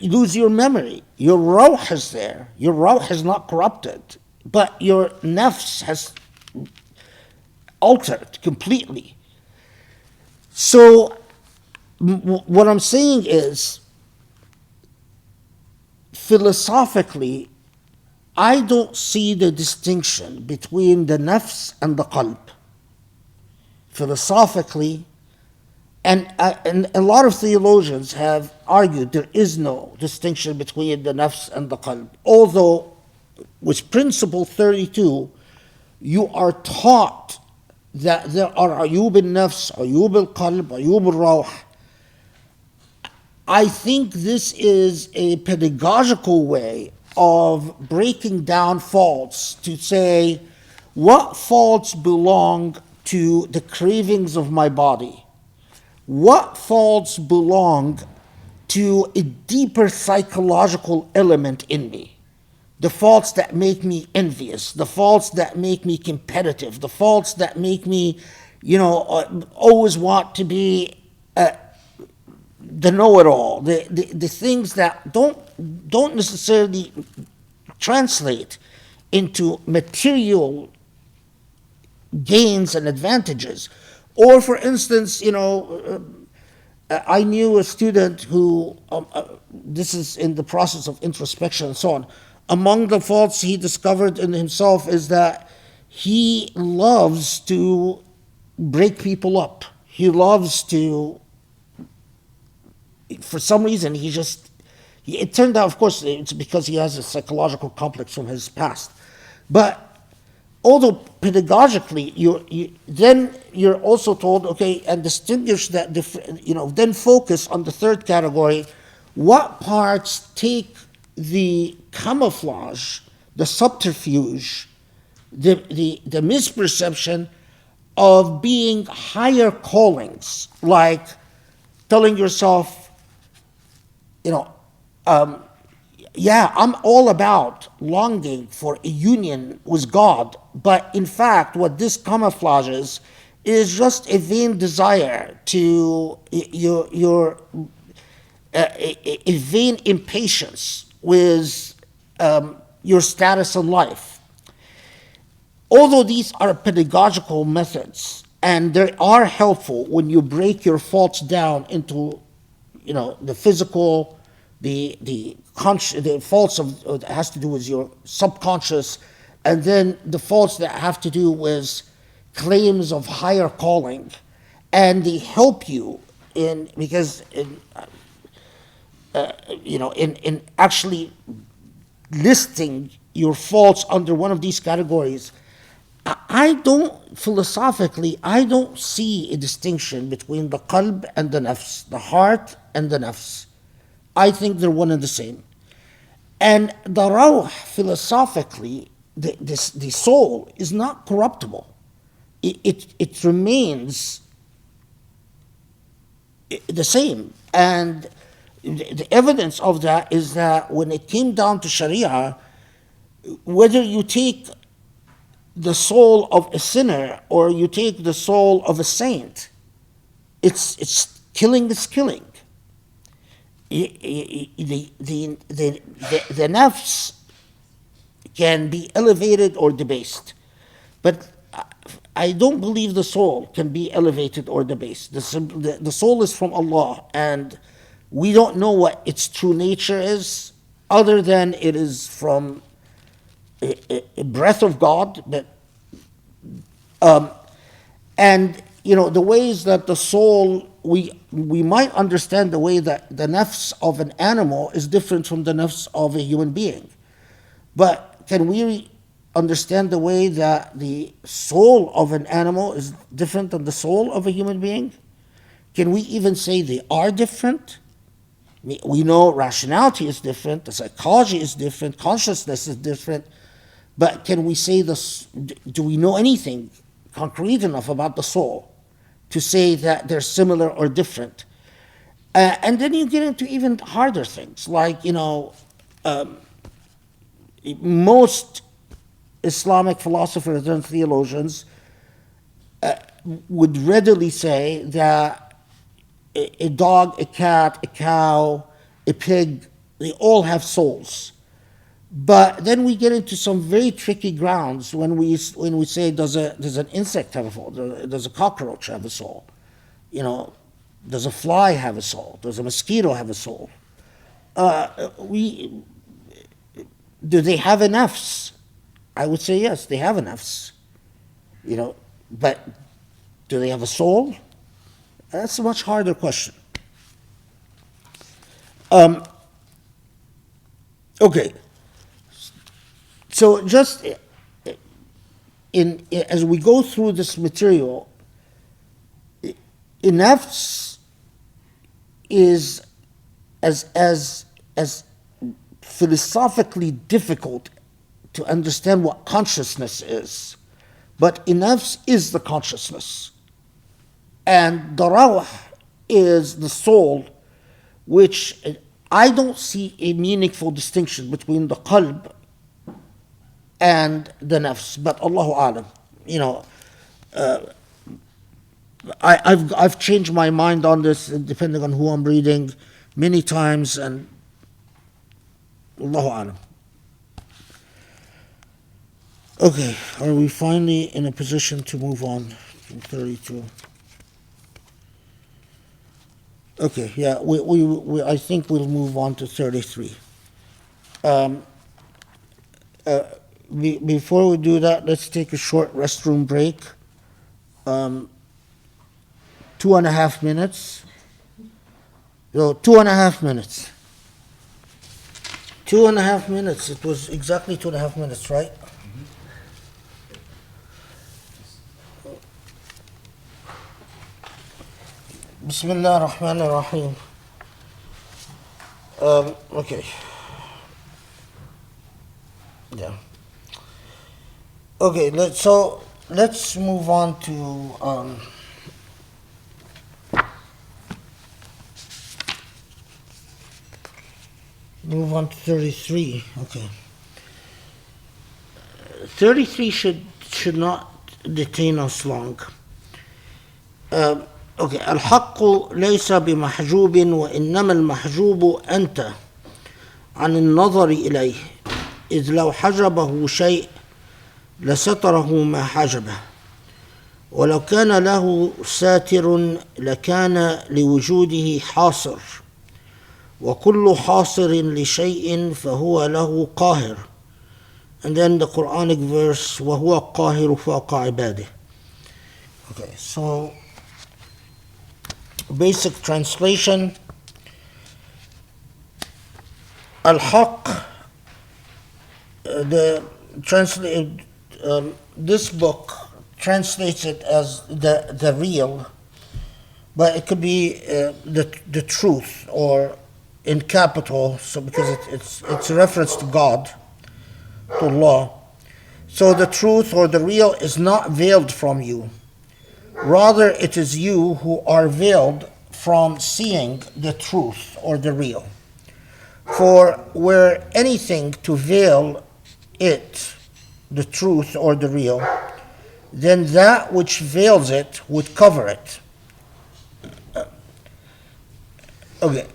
lose your memory. Your ruh is there. Your ruh is not corrupted, but your nafs has altered completely. So what I'm saying is, philosophically, I don't see the distinction between the nafs and the qalb. Philosophically, and a lot of theologians have argued there is no distinction between the nafs and the qalb. Although, with principle 32, you are taught that there are ayub al-nafs, ayub al-qalb, ayub al-ruh. I think this is a pedagogical way of breaking down faults to say what faults belong to the cravings of my body, what faults belong to a deeper psychological element in me, the faults that make me envious, the faults that make me competitive, the faults that make me, always want to be the know-it-all, the things that don't necessarily translate into material gains and advantages. Or, for instance, I knew a student who, this is in the process of introspection and so on, among the faults he discovered in himself is that he loves to break people up. He loves to, for some reason, it turned out, of course, it's because he has a psychological complex from his past. But although pedagogically, then you're also told, okay, and distinguish that, then focus on the third category. What parts take the camouflage, the subterfuge, the misperception of being higher callings, like telling yourself, yeah, I'm all about longing for a union with God, but in fact, what this camouflages is just a vain desire to a vain impatience with your status in life. Although these are pedagogical methods, and they are helpful when you break your faults down into, the physical, the faults that has to do with your subconscious, and then the faults that have to do with claims of higher calling, and they help you in actually listing your faults under one of these categories. Philosophically, I don't see a distinction between the qalb and the nafs, the heart and the nafs. I think they're one and the same. And the ruh, philosophically, the soul is not corruptible. It remains the same. And the evidence of that is that when it came down to Sharia, whether you take the soul of a sinner or you take the soul of a saint, it's killing is killing. The nafs can be elevated or debased, but I don't believe the soul can be elevated or debased. The soul is from Allah, and we don't know what its true nature is, other than it is from a breath of God, but And the ways that the soul, we might understand the way that the nafs of an animal is different from the nafs of a human being. But can we understand the way that the soul of an animal is different than the soul of a human being? Can we even say they are different? We know rationality is different, the psychology is different, consciousness is different, but can we say this? Do we know anything concrete enough about the soul to say that they're similar or different? And then you get into even harder things, like most Islamic philosophers and theologians would readily say that a dog, a cat, a cow, a pig, they all have souls. But then we get into some very tricky grounds when we say, does an insect have a soul? Does a cockroach have a soul? Does a fly have a soul? Does a mosquito have a soul? Do they have a nafs? I would say yes, they have a nafs. But do they have a soul? That's a much harder question. Okay. So just as we go through this material, nafs is as philosophically difficult to understand what consciousness is, but nafs is the consciousness. And the rawh is the soul, which I don't see a meaningful distinction between the qalb and the nafs, but Allahu a'lam. I've changed my mind on this depending on who I'm reading many times, and Allahu a'lam. Okay, are we finally in a position to move on to 32? Okay, yeah, we I think we'll move on to 33. Before we do that, let's take a short restroom break. 2.5 minutes. No, 2.5 minutes. 2.5 minutes. It was exactly 2.5 minutes, right? Bismillah ar-Rahman ar-Rahim. Okay. Yeah. Okay, let's move on to move on to 33. Okay. 33 should not detain us long. Okay. الحق ليس بمحجوب وإنما المحجوب أنت عن النظر إليه إذ لو حجبه شيء لستره ما حجبه ولو كان له ساتر لكان لوجوده حاصر وكل حاصر لشيء فهو له قاهر. And then the Quranic verse وهو قاهر فوق عباده. Okay, so basic translation. Al-Haq, this book translates it as the real, but it could be the truth, or in capital, so because it's a reference to God, to Allah. So the truth or the real is not veiled from you. Rather, it is you who are veiled from seeing the truth or the real. For were anything to veil it, the truth or the real, then that which veils it would cover it. Okay,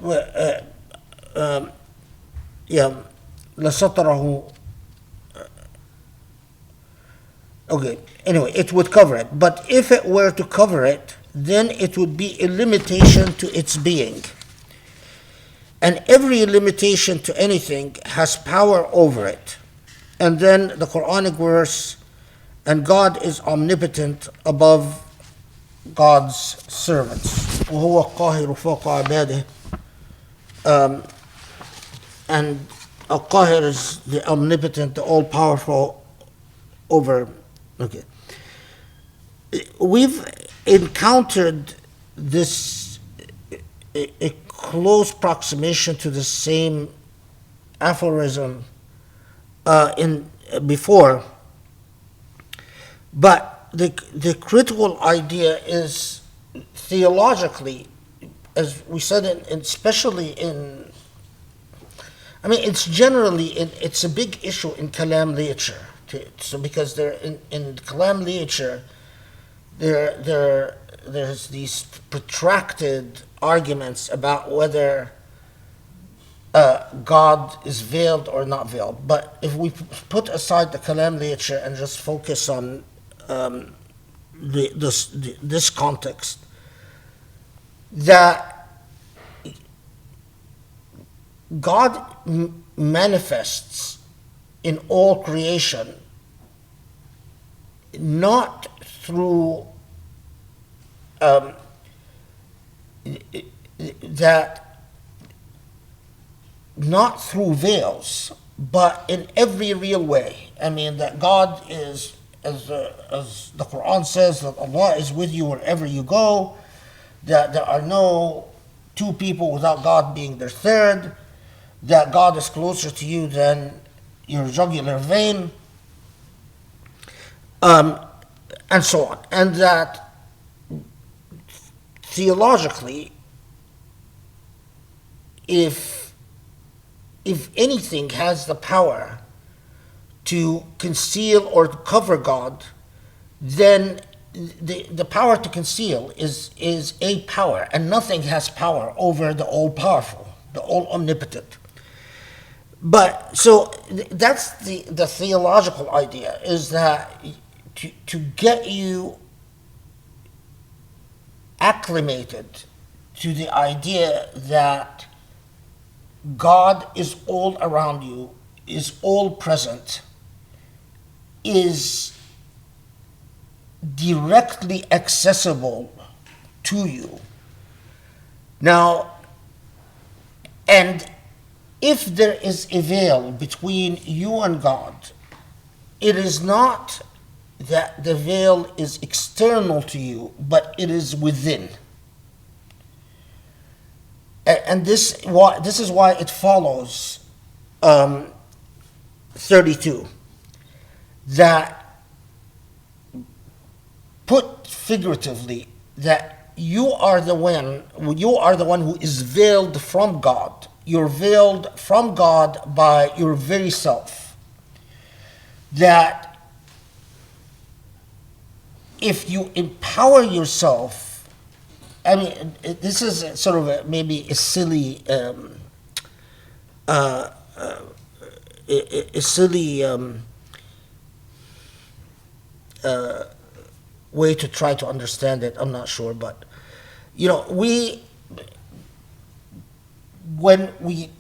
لَسَطَرَهُ. Okay, anyway, it would cover it. But if it were to cover it, then it would be a limitation to its being. And every limitation to anything has power over it. And then the Quranic verse, and God is omnipotent above God's servants. وهو القاهر فوق عباده. And Al-Qahir is the omnipotent, the all-powerful over. Okay. We've encountered this a close approximation to the same aphorism in before, but the critical idea is theologically, as we said, especially in. I mean, it's generally it's a big issue in Kalam literature. So because there in Kalam literature, there's these protracted arguments about whether God is veiled or not veiled. But if we put aside the Kalam literature and just focus on this context, that God manifests in all creation not through not through veils, but in every real way. I mean, that God is, as the Quran says, that Allah is with you wherever you go, that there are no two people without God being their third, that God is closer to you than your jugular vein, and so on. And that theologically, if anything has the power to conceal or to cover God, then the power to conceal is a power, and nothing has power over the all-powerful, the all-omnipotent. But so that's the theological idea, is that to get you acclimated to the idea that God is all around you, is all present, is directly accessible to you. Now, and if there is a veil between you and God, it is not that the veil is external to you, but it is within. And this is why it follows 32, that, put figuratively, that you are the one who is veiled from God. You're veiled from God by your very self. That if you empower yourself, I mean, this is sort of maybe a silly, way to try to understand it. I'm not sure, but when we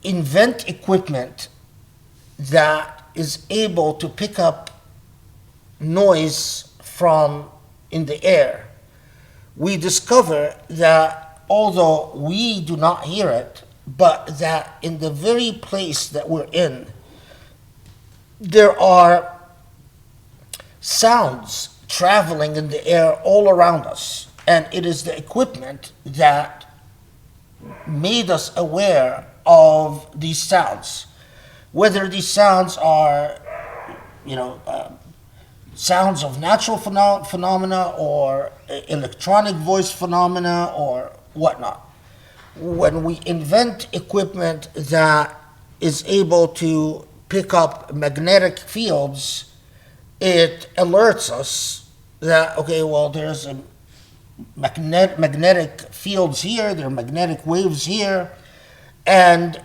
invent equipment that is able to pick up noise from in the air, we discover that although we do not hear it, but that in the very place that we're in, there are sounds traveling in the air all around us. And it is the equipment that made us aware of these sounds. Whether these sounds are, sounds of natural phenomena or electronic voice phenomena or whatnot. When we invent equipment that is able to pick up magnetic fields, it alerts us that, okay, well, there's a magnetic fields here, there are magnetic waves here, and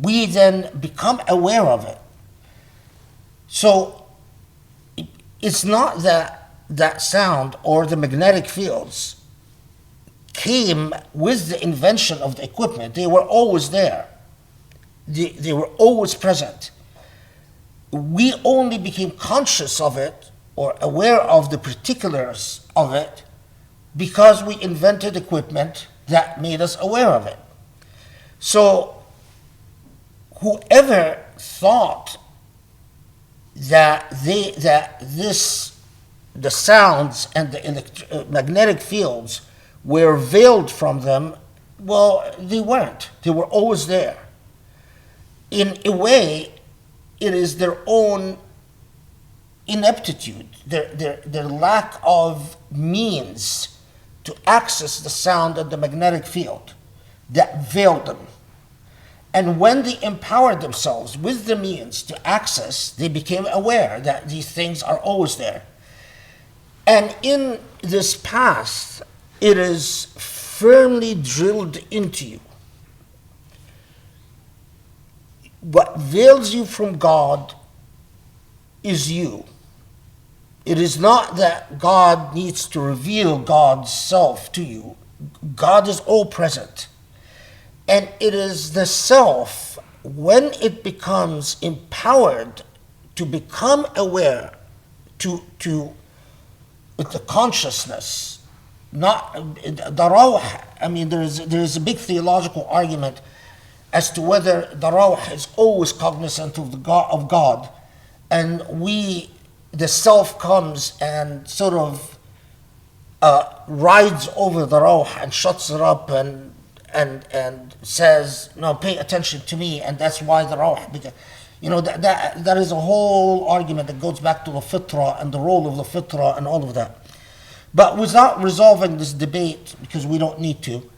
we then become aware of it. So it's not that that sound or the magnetic fields came with the invention of the equipment. They were always there. They were always present. we only became conscious of it or aware of the particulars of it because we invented equipment that made us aware of it. So whoever thought that the sounds and the magnetic fields were veiled from them, well, they weren't. They were always there. In a way, it is their own ineptitude, their lack of means to access the sound and the magnetic field that veiled them. And when they empowered themselves with the means to access, they became aware that these things are always there. And in this path, it is firmly drilled into you. What veils you from God is you. It is not that God needs to reveal God's self to you. God is all present. And it is the self, when it becomes empowered to become aware, to the consciousness, not the rawh. I mean, there is a big theological argument as to whether the rawh is always cognizant of God, and the self comes and sort of rides over the rawh and shuts it up and says, no, pay attention to me, and that's why the rawh began. That is a whole argument that goes back to the fitra and the role of the fitra and all of that. But without resolving this debate, because we don't need to,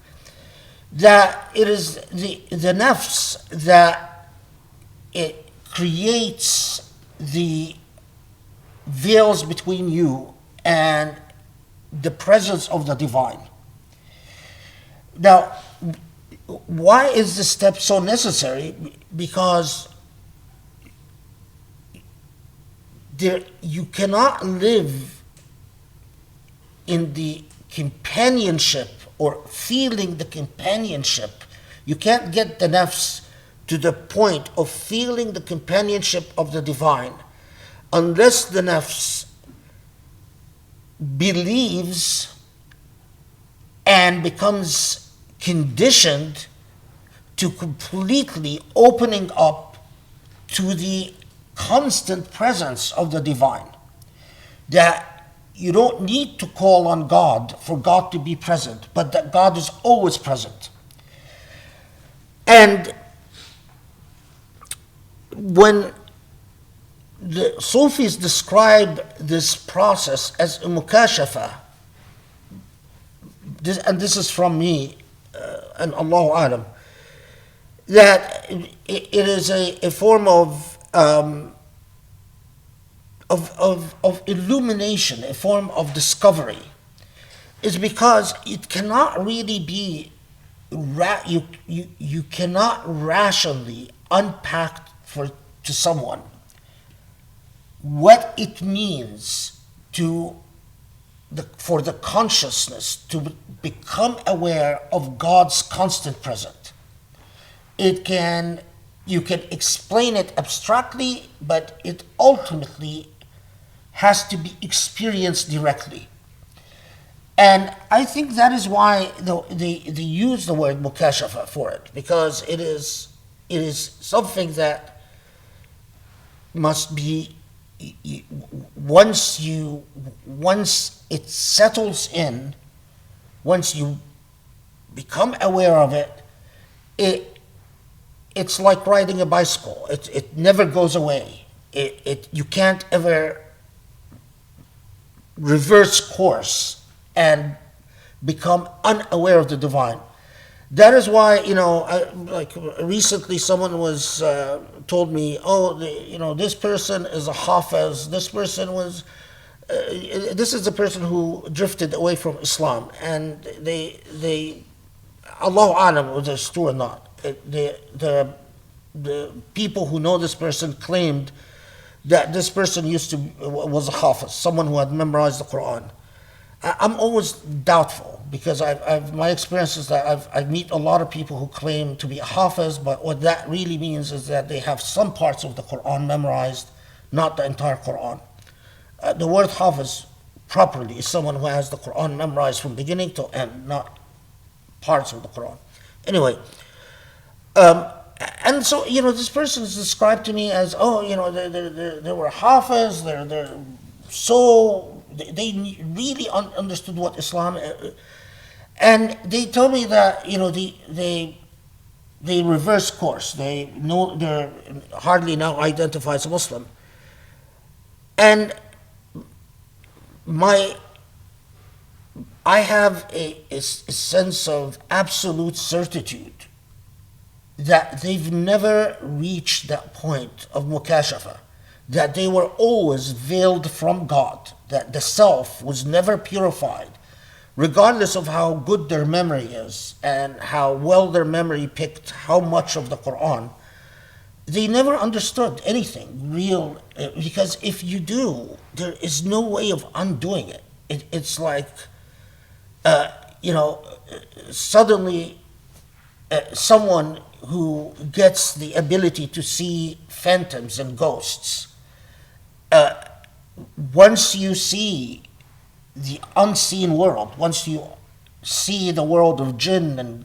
that it is the nafs that it creates the veils between you and the presence of the divine. Now, why is this step so necessary? Because you cannot live in the companionship or feeling the companionship. You can't get the nafs to the point of feeling the companionship of the divine unless the nafs believes and becomes conditioned to completely opening up to the constant presence of the divine. That you don't need to call on God for God to be present, but that God is always present. And when the Sufis describe this process as a mukashafa, and this is from me, and Allahu Alam, that it is a form of illumination, a form of discovery, is because it cannot really be, you cannot rationally unpack to someone what it means for the consciousness to become aware of God's constant presence. You can explain it abstractly, but it ultimately has to be experienced directly. And I think that is why they use the word mukashafa for it, because it is something that must be, once it settles in, once you become aware of it, it's like riding a bicycle. It never goes away. You can't ever reverse course and become unaware of the divine. That is why, like recently someone was told me, this person is a hafiz, this person was, this is the person who drifted away from Islam, and they Allahu Alam, whether it's true or not, the people who know this person claimed that this person was a hafiz, someone who had memorized the Quran. I'm always doubtful, because my experience is that I meet a lot of people who claim to be a hafiz, but what that really means is that they have some parts of the Quran memorized, not the entire Quran. The word hafiz properly is someone who has the Quran memorized from beginning to end, not parts of the Quran. Anyway, and so, this person is described to me as, they were hafiz, they're so, they really understood what Islam, and they told me that, they reverse course. They're hardly now identify as a Muslim. And I have a sense of absolute certitude that they've never reached that point of mukashafa, that they were always veiled from God, that the self was never purified, regardless of how good their memory is and how well their memory picked how much of the Quran. They never understood anything real, because if you do, there is no way of undoing it. It's like, suddenly someone who gets the ability to see phantoms and ghosts, once you see the unseen world, once you see the world of jinn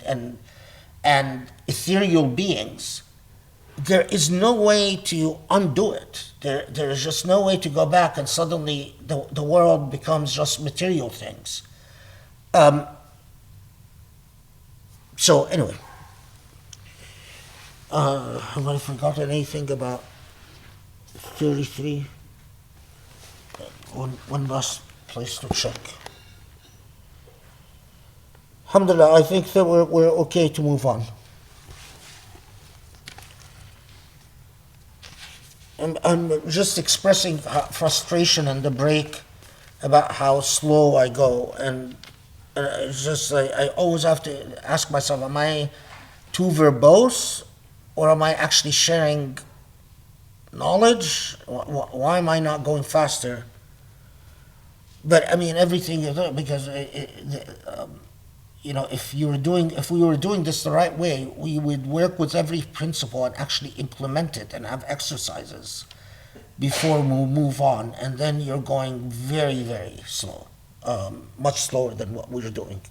and ethereal beings, there is no way to undo it. There is just no way to go back and suddenly the world becomes just material things. So anyway, have I forgotten anything about 33? One last place to check. Alhamdulillah, I think that we're okay to move on. I'm just expressing frustration in the break about how slow I go, and it's just I always have to ask myself, am I too verbose, or am I actually sharing knowledge? Why am I not going faster? But I mean, everything is there, because if we were doing this the right way, we would work with every principle and actually implement it and have exercises before we move on. And then you're going very, very slow, much slower than what we're doing.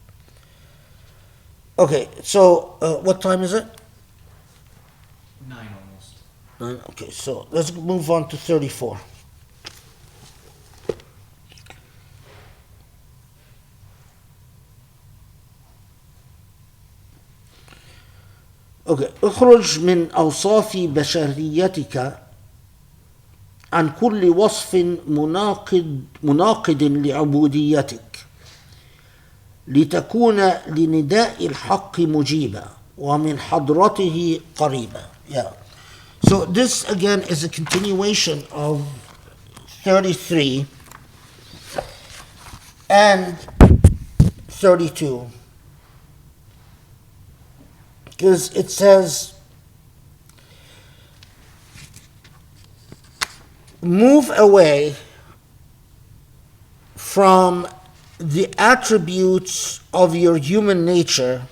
Okay, so what time is it? 9 almost. 9. Okay, so let's move on to 34. Okay. اخرج من أوصاف بشريتك عن كل وصف مناقض لعبوديتك لتكون لنداء الحق مجيبا ومن حضرته قريبا. Yeah. So this again is a continuation of 33 and 32. Because it says, move away from the attributes of your human nature,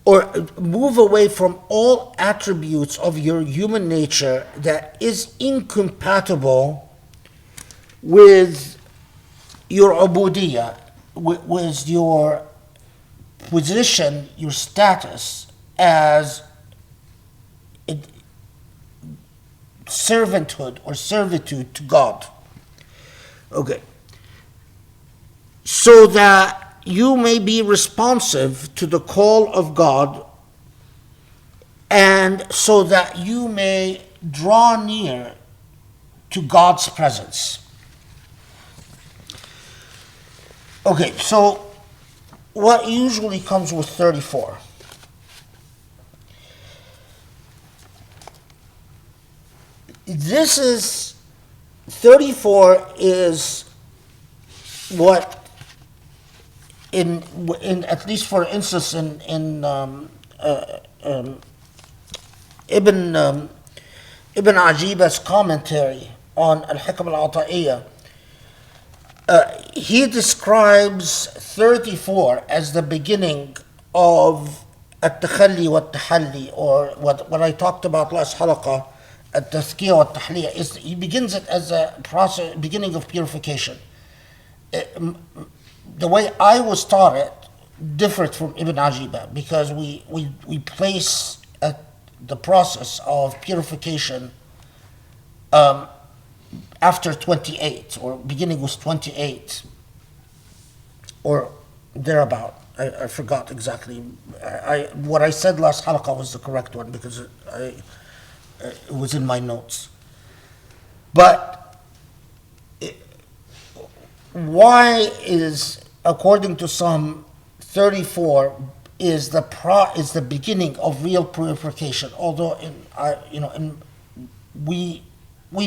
or move away from all attributes of your human nature that is incompatible with your ubudiyah, with your position, your status as servanthood or servitude to God. Okay. So that you may be responsive to the call of God, and so that you may draw near to God's presence. Okay, so what usually comes with 34? This is 34 is what in at least for instance in Ibn Ajiba's commentary on Al-Hikam al-Ata'iyah, he describes 34 as the beginning of التخلي والتحلي, or what I talked about last halaqah, التذكية والتحلية, is he begins it as a process, beginning of purification. The way I was taught it differed from Ibn Ajiba, because we place the process of purification after 28, or beginning with 28, or thereabout. I forgot exactly. What I said last halaqah was the correct one, because it was in my notes. But why is, according to some, 34 is the beginning of real purification? Although we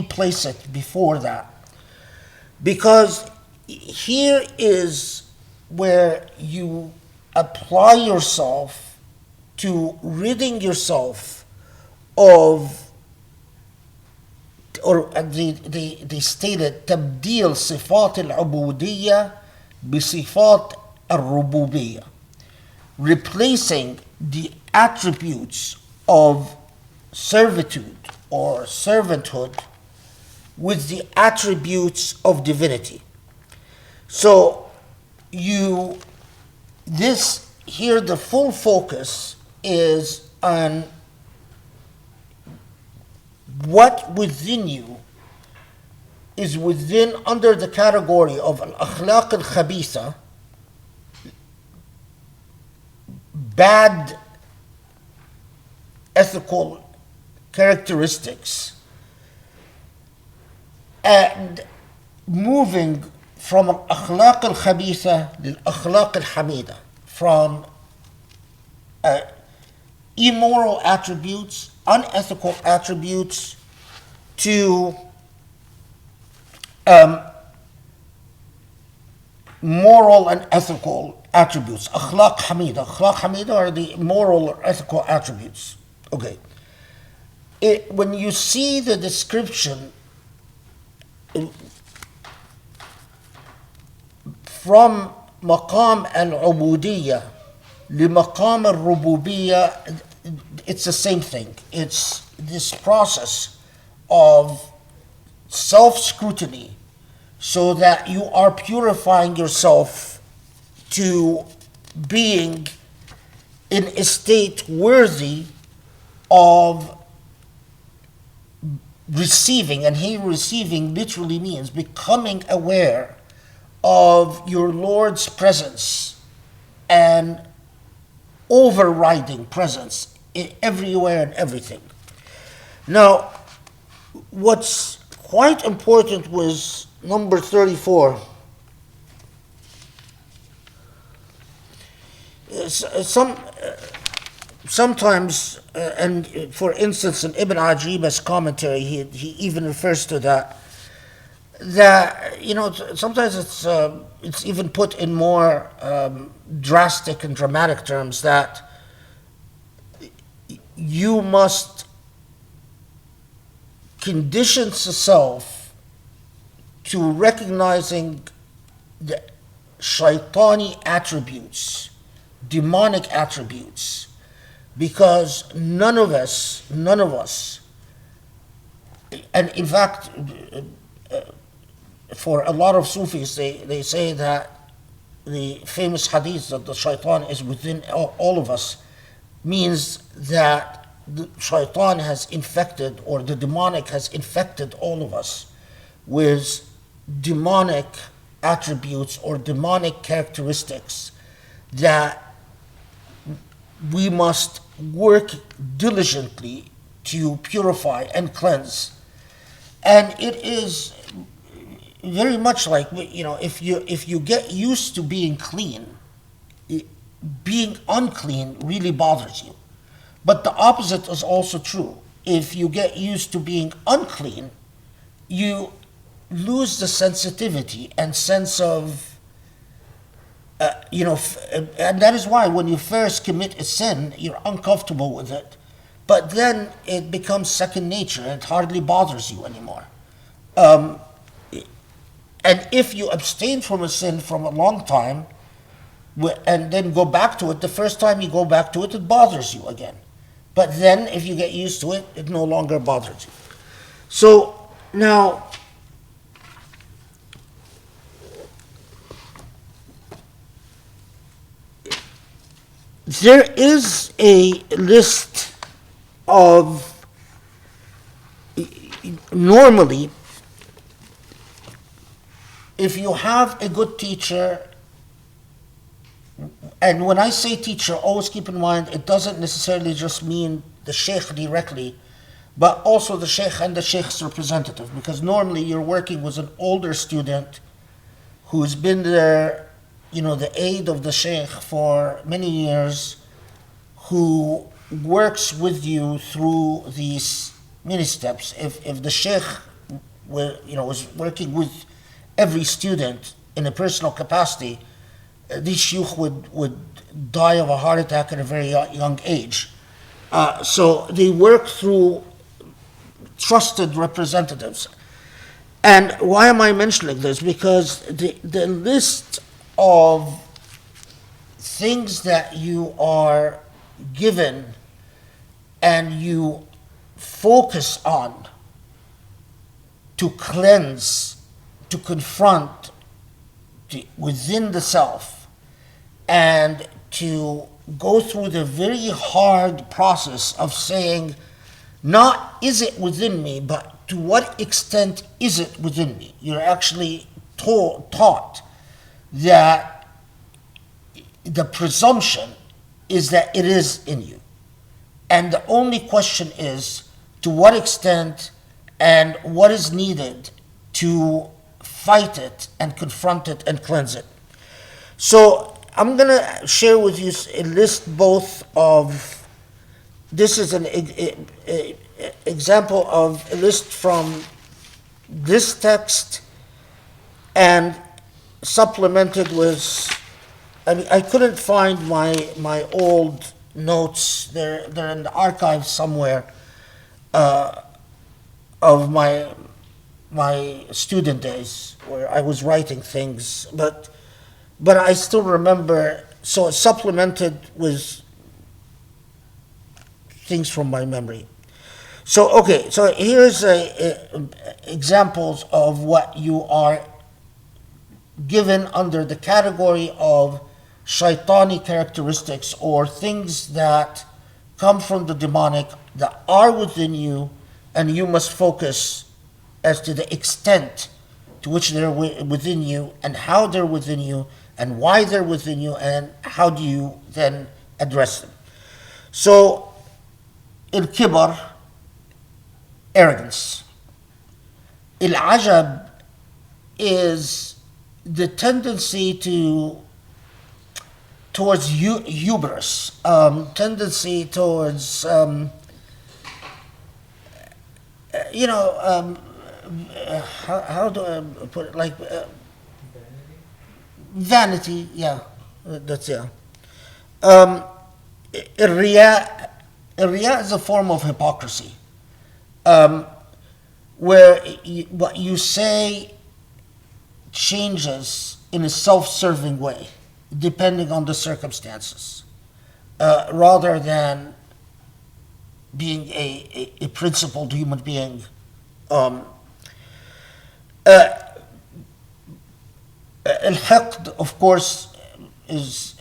place it before that, because here is where you apply yourself to ridding yourself of, or they stated, تبديل صفات العبودية بصفات الربوبية, replacing the attributes of servitude or servanthood with the attributes of divinity. So here the full focus is on what within you is under the category of al-akhlaq al-khabitha, bad ethical characteristics, and moving from al-akhlaq al-khabitha lil-akhlaq al-hamida, from immoral attributes, unethical attributes, to moral and ethical attributes. Akhlaq hamida. Akhlaq hamida are the moral or ethical attributes. Okay. When you see the description from maqam al-ubudiyya li-maqam al-rububiyya, it's the same thing. It's this process of self-scrutiny, so that you are purifying yourself to being in a state worthy of receiving. And here receiving literally means becoming aware of your Lord's presence and overriding presence everywhere and everything. Now, what's quite important was number 34. Sometimes, and for instance, in Ibn Ajiba's commentary, he even refers to that sometimes it's even put in more drastic and dramatic terms, that you must condition yourself to recognizing the shaitani attributes, demonic attributes, because none of us, and in fact, for a lot of Sufis, they say that the famous hadith that the shaitan is within all of us means that the shaitan has infected, or the demonic has infected all of us with demonic attributes or demonic characteristics that we must work diligently to purify and cleanse. And it is very much like, if you get used to being clean, being unclean really bothers you. But the opposite is also true. If you get used to being unclean, you lose the sensitivity and sense of, and that is why when you first commit a sin, you're uncomfortable with it. But then it becomes second nature and it hardly bothers you anymore. And if you abstain from a sin from a long time, and then go back to it, the first time you go back to it, it bothers you again. But then if you get used to it, it no longer bothers you. So now, there is a list of, normally, if you have a good teacher, and when I say teacher, always keep in mind, it doesn't necessarily just mean the sheikh directly, but also the sheikh and the sheikh's representative, because normally you're working with an older student who's been there, the aid of the sheikh for many years, who works with you through these many steps. If the sheikh was working with every student in a personal capacity, this sheikh would die of a heart attack at a very young age. So they work through trusted representatives. And why am I mentioning this? Because the list of things that you are given and you focus on to cleanse, to confront within the self, and to go through the very hard process of saying, not is it within me, but to what extent is it within me? You're actually taught that the presumption is that it is in you. And the only question is, to what extent and what is needed to fight it and confront it and cleanse it. So I'm going to share with you a list both of, this is an example of a list from this text and supplemented with, I couldn't find my old notes, they're in the archive somewhere, of my student days where I was writing things, but I still remember, so it's supplemented with things from my memory. So here's examples of what you are given under the category of shaitani characteristics, or things that come from the demonic that are within you, and you must focus as to the extent to which they're within you, and how they're within you, and why they're within you, and how do you then address them. So, al-kibar, arrogance. Al-ajab is the tendency towards hubris, tendency towards, how do I put it? Like vanity, yeah, that's yeah. Riya is a form of hypocrisy, where what you say changes in a self-serving way, depending on the circumstances, rather than being a principled human being. Al-hiqd, of course, is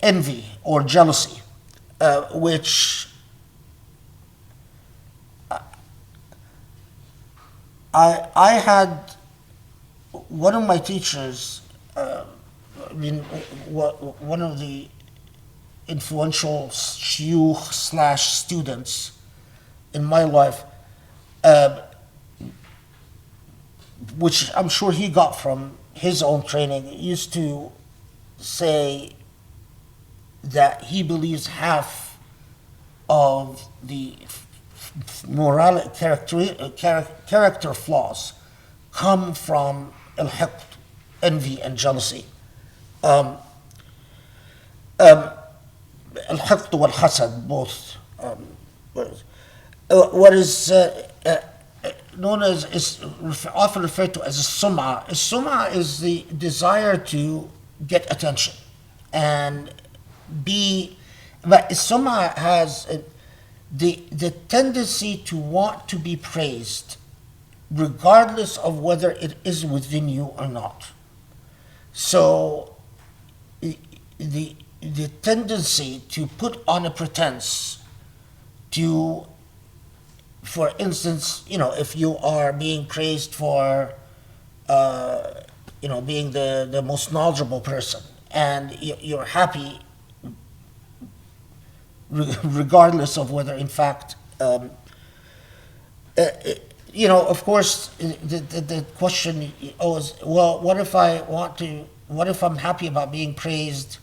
envy or jealousy, which I had one of my teachers, one of the influential shuyukh / students in my life, which I'm sure he got from his own training, used to say that he believes half of the moral character flaws come from al-hiqd, envy and jealousy. Al-hiqd wal-hasad, both. What is known as, is often referred to as a sum'ah. A sum'ah is the desire to get attention, and be, but sum'a has the tendency to want to be praised regardless of whether it is within you or not. So the tendency to put on a pretense to, for instance, if you are being praised for being the most knowledgeable person, and you're happy regardless of whether in fact of course, the question always, well, what if I'm happy about being praised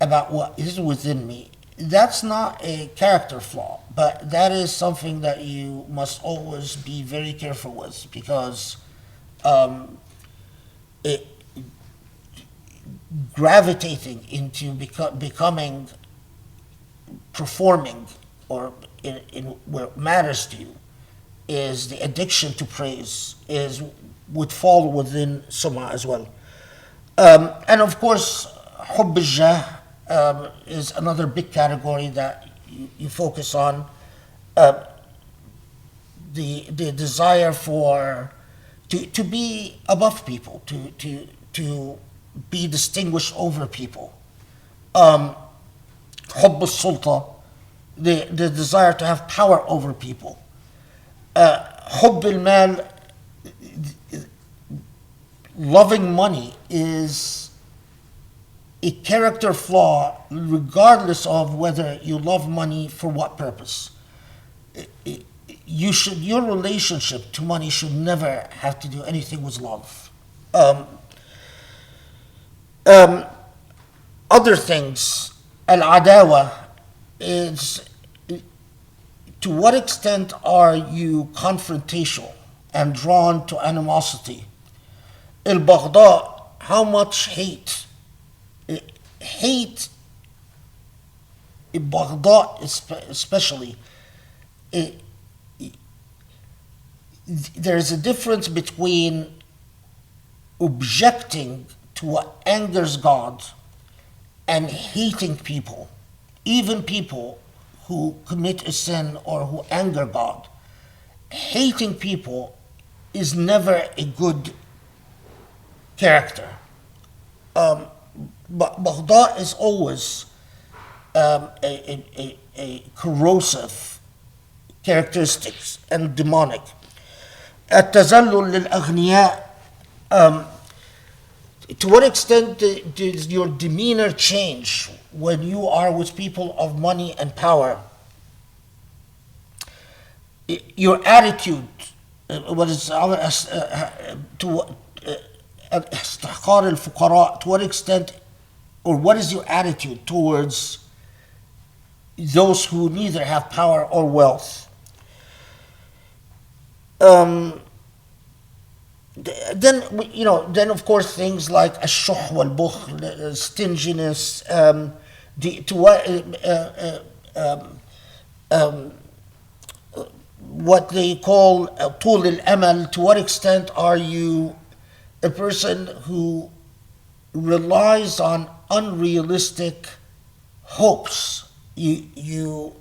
about what is within me? That's not a character flaw, but that is something that you must always be very careful with, because it, gravitating into becoming, performing, or in where it matters to you, is the addiction to praise, would fall within sum'a as well. And of course, hubb al-jah is another big category that you focus on. The desire to be above people, to be distinguished over people. Hubb al-sulta, the desire to have power over people. Hubb al-mal, loving money, is a character flaw regardless of whether you love money for what purpose. Your relationship to money should never have to do anything with love. Other things, al-adawa, is to what extent are you confrontational and drawn to animosity? Al-baghda, how much hate? Hate, baghda especially, there's a difference between objecting to what angers God and hating people, even people who commit a sin or who anger God. Hating people is never a good character. But baghda is always a corrosive characteristics and demonic. التذلل للأغنياء, to what extent does your demeanor change when you are with people of money and power? Your attitude, what is to استحقار الفقراء, to what extent, or what is your attitude towards those who neither have power or wealth? Then of course things like الشح والبخل, stinginess, what they call طول الأمل. To what extent are you a person who relies on unrealistic hopes? You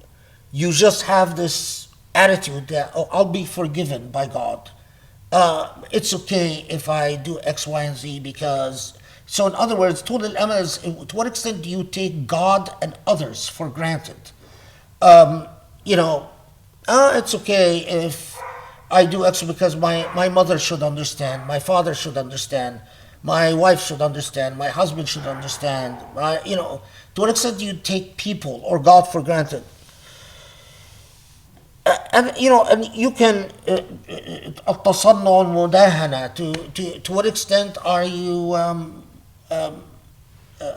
just have this attitude that, oh, I'll be forgiven by God. It's okay if I do X, Y, and Z because... So in other words, طول الأمل is, to what extent do you take God and others for granted? It's okay if I do X because my mother should understand, my father should understand, my wife should understand, my husband should understand. To what extent do you take people or God for granted? And you can التصنع والمداهنة. To what extent are you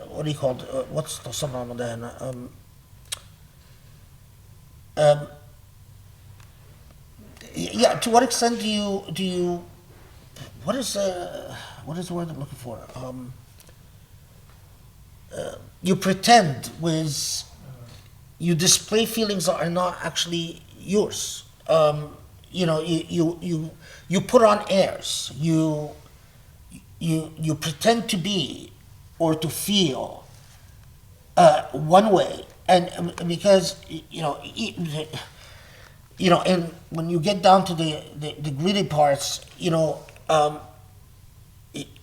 what do you call it? What's التصنع والمداهنة? To what extent do you what is the word I'm looking for? You pretend with, you display feelings that are not actually yours. You put on airs. You pretend to be or to feel one way, and because and when you get down to the gritty parts,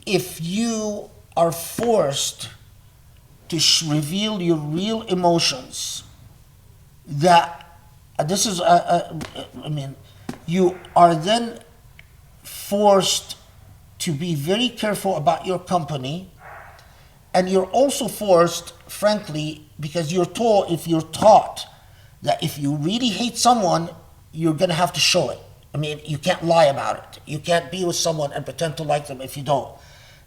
if you are forced to reveal your real emotions, that this is you are then forced to be very careful about your company, and you're also forced, frankly, because you're taught that if you really hate someone, you're going to have to show it. I mean, you can't lie about it. You can't be with someone and pretend to like them if you don't.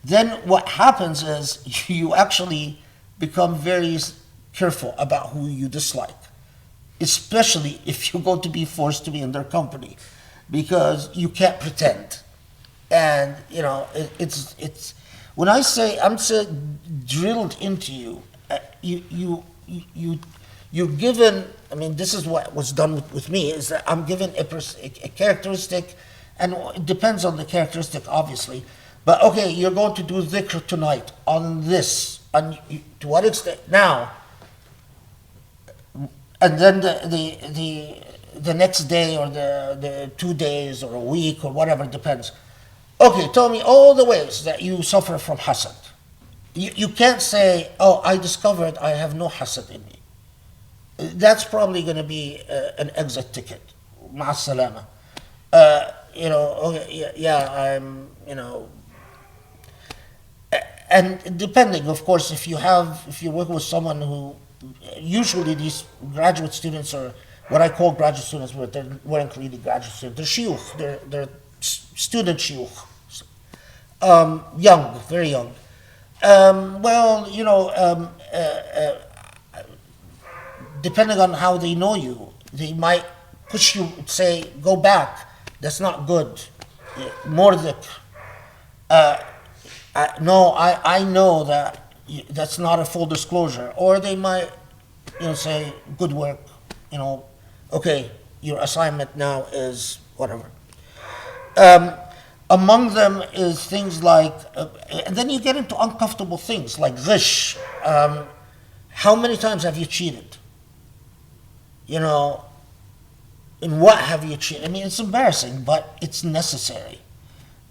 Then what happens is you actually become very careful about who you dislike, especially if you're going to be forced to be in their company, because you can't pretend. And it's when I say I'm saying drilled into you, you're given. I mean, this is what was done with me, is that I'm given a characteristic, and it depends on the characteristic, obviously. But okay, you're going to do dhikr tonight on this, and to what extent now? And then the next day, or the 2 days, or a week, or whatever, depends. Okay, tell me all the ways that you suffer from hasad. You can't say, oh, I discovered I have no hasad in me. That's probably going to be an exit ticket. Ma'a salama. Okay, I'm, and depending, of course, if you work with someone who, usually these graduate students, or what I call graduate students, but they weren't really graduate students, they're shuyukh, they're student shuyukh, young, very young. Depending on how they know you, they might push you, say, go back, that's not good, more dhikr. I know that that's not a full disclosure. Or they might, say, good work, okay, your assignment now is whatever. Among them is things like, and then you get into uncomfortable things like ghish. How many times have you cheated? In what have you cheated? I mean, it's embarrassing, but it's necessary.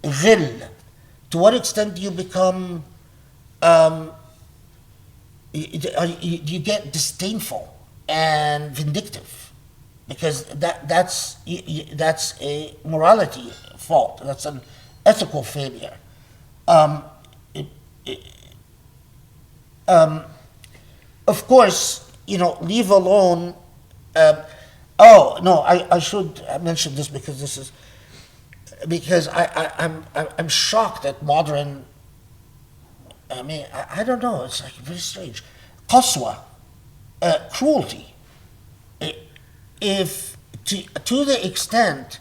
Ghil. To what extent do you become, you get disdainful and vindictive? Because that's a morality fault. That's an ethical failure. Of course, leave alone. I should mention this, because I'm shocked at modern. I mean, I don't know. It's like very strange. Qaswa, cruelty. If to the extent,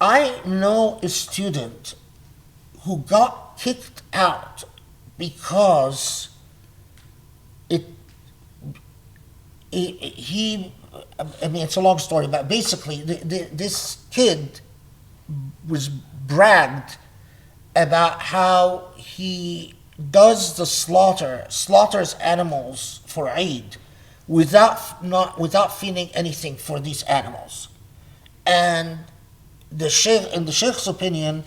I know a student who got kicked out because it's a long story, but basically this kid was bragged about how he does the slaughters animals for Eid without feeling anything for these animals. And the sheikh, in the sheikh's opinion,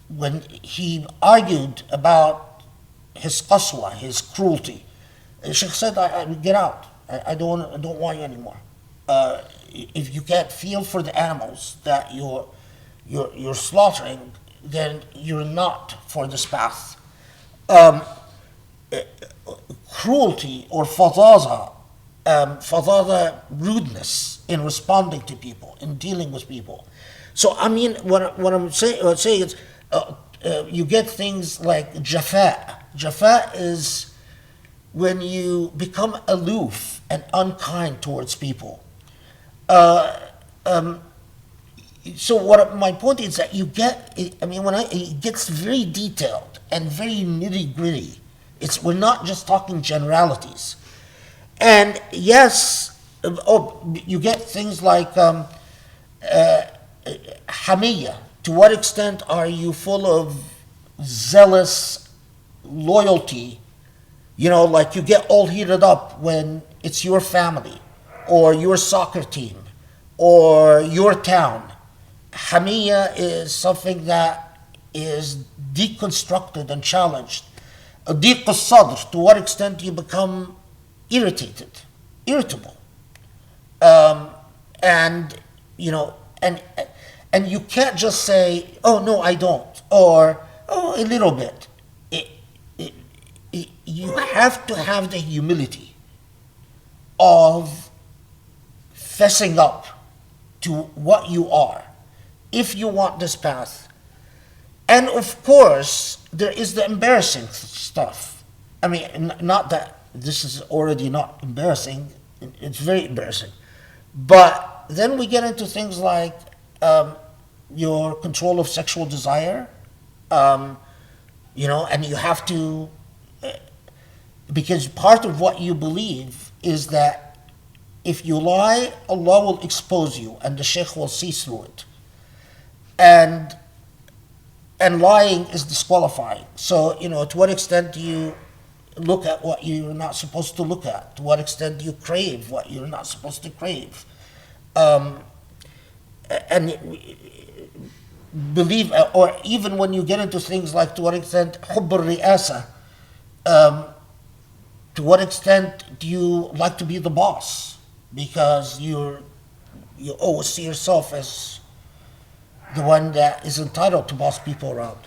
when he argued about his qaswa, his cruelty, the sheikh said, I get out. I don't want you anymore. If you can't feel for the animals that you're slaughtering, then you're not for this path. Cruelty or fadaza, rudeness in responding to people, in dealing with people. So I mean, what I'm saying is, you get things like jafa. Jafa is when you become aloof and unkind towards people. So my point is that you get, it gets very detailed and very nitty gritty. We're not just talking generalities. And yes, you get things like hamiyya. To what extent are you full of zealous loyalty, like you get all heated up when it's your family or your soccer team or your town. Hamiya is something that is deconstructed and challenged. Diq al-sadr, to what extent you become irritable. And you can't just say, oh no, I don't, or oh, a little bit. You have to have the humility of fessing up to what you are if you want this path. And of course, there is the embarrassing stuff. I mean, not that this is already not embarrassing, it's very embarrassing. But then we get into things like your control of sexual desire, and you have to, because part of what you believe is that if you lie, Allah will expose you and the Shaykh will see through it. And lying is disqualifying. So, to what extent do you look at what you're not supposed to look at? To what extent do you crave what you're not supposed to crave? And believe, or even when you get into things like to what extent hubb al-ri'asa, to what extent do you like to be the boss? Because you always see yourself as the one that is entitled to boss people around.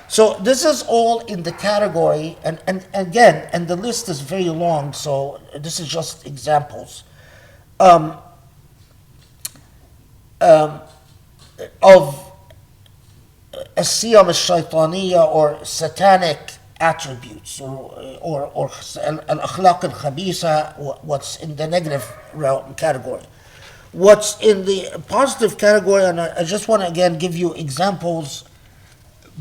So this is all in the category, and again, and the list is very long, so this is just examples of as-siyam al-shaytaniya, or satanic attributes, or al-akhlaq al-khabisa, what's in the negative realm category. What's in the positive category, and I just want to again give you examples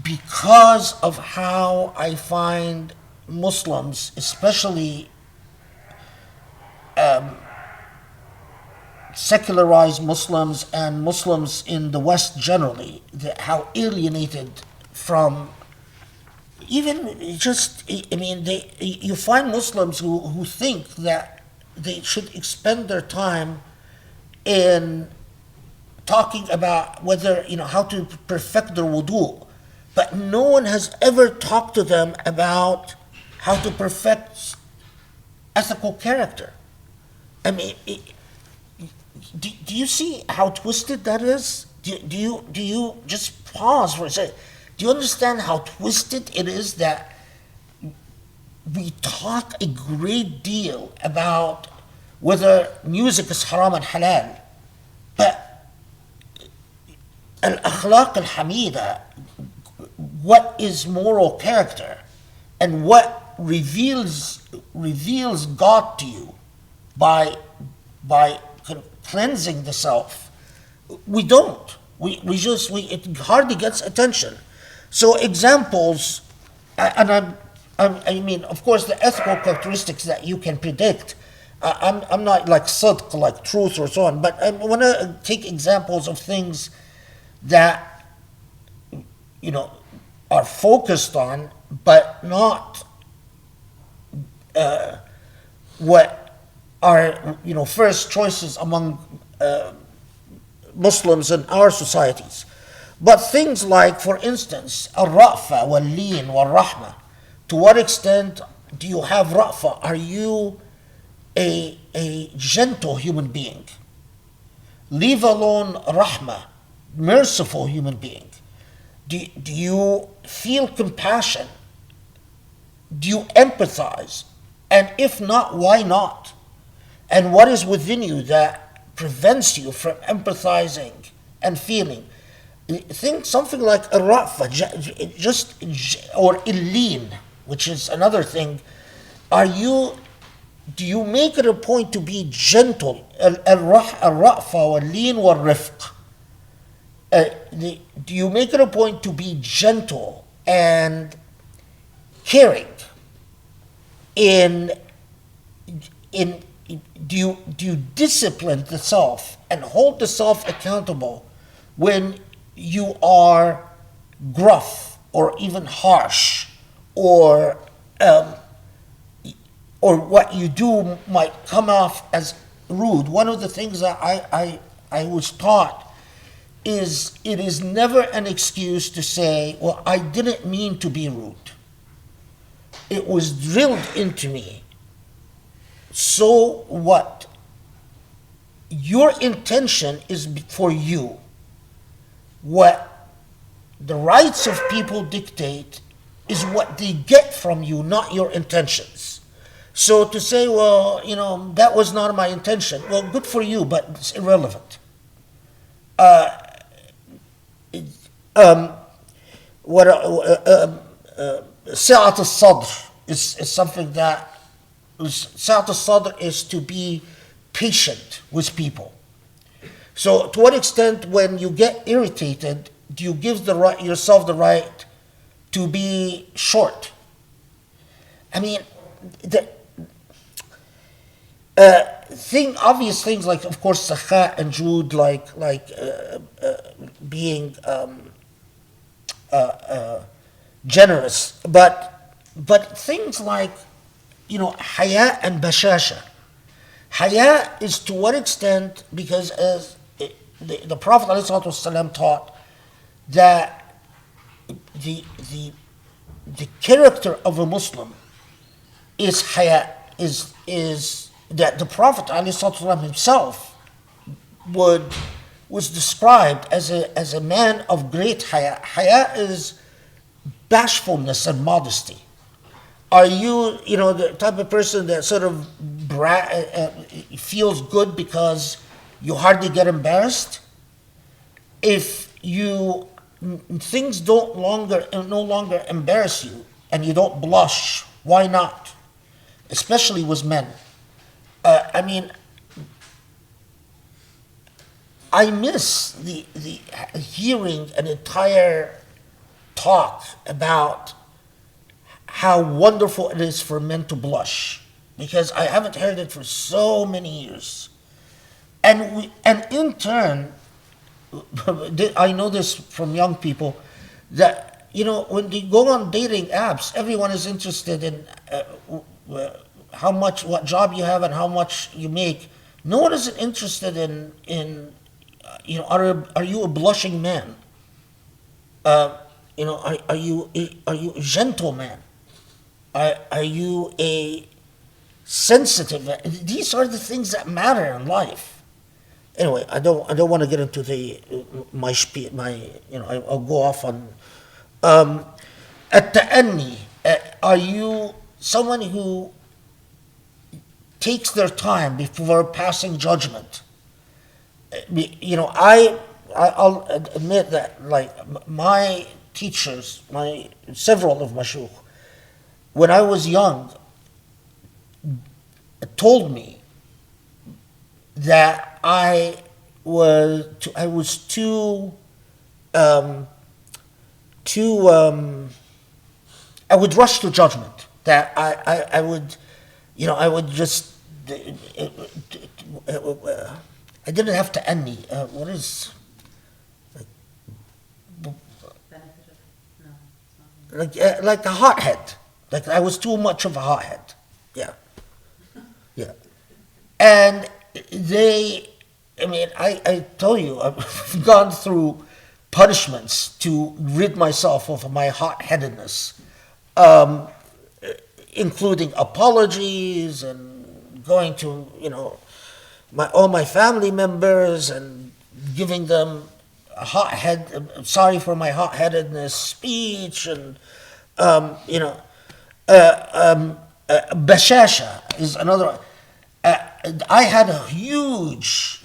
because of how I find Muslims, especially secularized Muslims and Muslims in the West generally, how alienated from even just, you find Muslims who think that they should expend their time in talking about whether, how to perfect their wudu, but no one has ever talked to them about how to perfect ethical character. Do you see how twisted that is? Do you just pause for a second? Do you understand how twisted it is that we talk a great deal about whether music is haram and halal, but al-akhlaq al-hamida, what is moral character and what reveals God to you by cleansing the self, we don't. It hardly gets attention. So examples, and of course, the ethical characteristics that you can predict. I'm not like sidq, like truth or so on, but I want to take examples of things that, are focused on, but not what are, first choices among Muslims in our societies. But things like, for instance, al-ra'fa, wal-lin, wal-rahma. To what extent do you have ra'fa? Are you a gentle human being? Leave alone rahma, merciful human being. Do you feel compassion? Do you empathize? And if not, why not? And what is within you that prevents you from empathizing and feeling? Think something like a ra'fa, or illin, which is another thing. Do you make it a point to be gentle? Al-ra'fa wal-lin wal-rifq. Do you make it a point to be gentle and caring? Do you discipline the self and hold the self accountable when you are gruff or even harsh, or what you do might come off as rude. One of the things that I was taught is it is never an excuse to say, well, I didn't mean to be rude. It was drilled into me. So what? Your intention is for you. What the rights of people dictate is what they get from you, not your intentions. So to say, well, that was not my intention, well, good for you, but it's irrelevant. Sa'at al-sadr is something that, Sa'at al-sadr is to be patient with people. So to what extent, when you get irritated, do you give yourself the right to be short? I mean, obvious things like, of course, sakha and jud, like being generous, but things like, haya and bashasha. Haya is to what extent, because as the Prophet ﷺ taught that the character of a Muslim is haya, is that the Prophet ﷺ himself was described as a man of great haya. Haya is bashfulness and modesty. Are you, the type of person that sort of feels good because you hardly get embarrassed? If things no longer embarrass you and you don't blush, why not? Especially with men. I miss the hearing an entire talk about how wonderful it is for men to blush, because I haven't heard it for so many years. And in turn, I know this from young people, that, when they go on dating apps, everyone is interested in what job you have and how much you make. No one is interested in are you a blushing man? Are you a gentleman? Are you a sensitive man? These are the things that matter in life. Anyway, I don't want to get into I'll go off on at-ta'anni. Are you someone who takes their time before passing judgment? I'll admit that, like, my teachers, several of my shuyukh, when I was young, told me that I was too I would rush to judgment. That I would just I didn't have to any. What is like a hothead? Like I was too much of a hothead. Yeah. And I tell you, I've gone through punishments to rid myself of my hot-headedness, including apologies and going to, all my family members and giving them sorry for my hot-headedness speech, and, bashasha is another one. I had a huge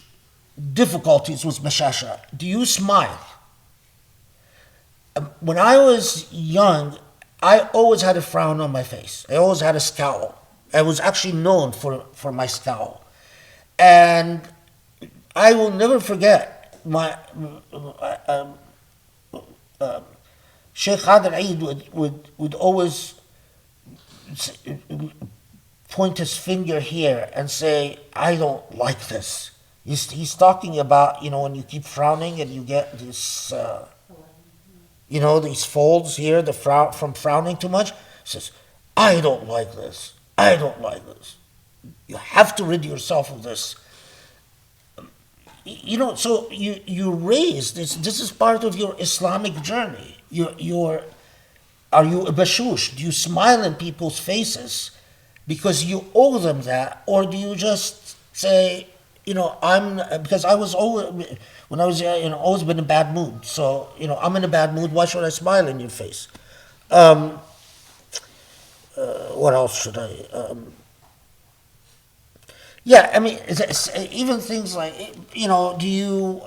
difficulties with bashasha. Do you smile? When I was young, I always had a frown on my face. I always had a scowl. I was actually known for my scowl. And I will never forget my Sheikh Khadir Eid would always point his finger here and say, I don't like this. He's talking about, when you keep frowning and you get this You know, these folds here, from frowning too much. Says, I don't like this. I don't like this. You have to rid yourself of this. You know, so you raise this. This is part of your Islamic journey. Are you a bashush? Do you smile in people's faces because you owe them that, or do you just say, you know, because I was always, when I was always been in a bad mood. So, you know, I'm in a bad mood. Why should I smile in your face? What else should I? Yeah, I mean, even things like, you know, do you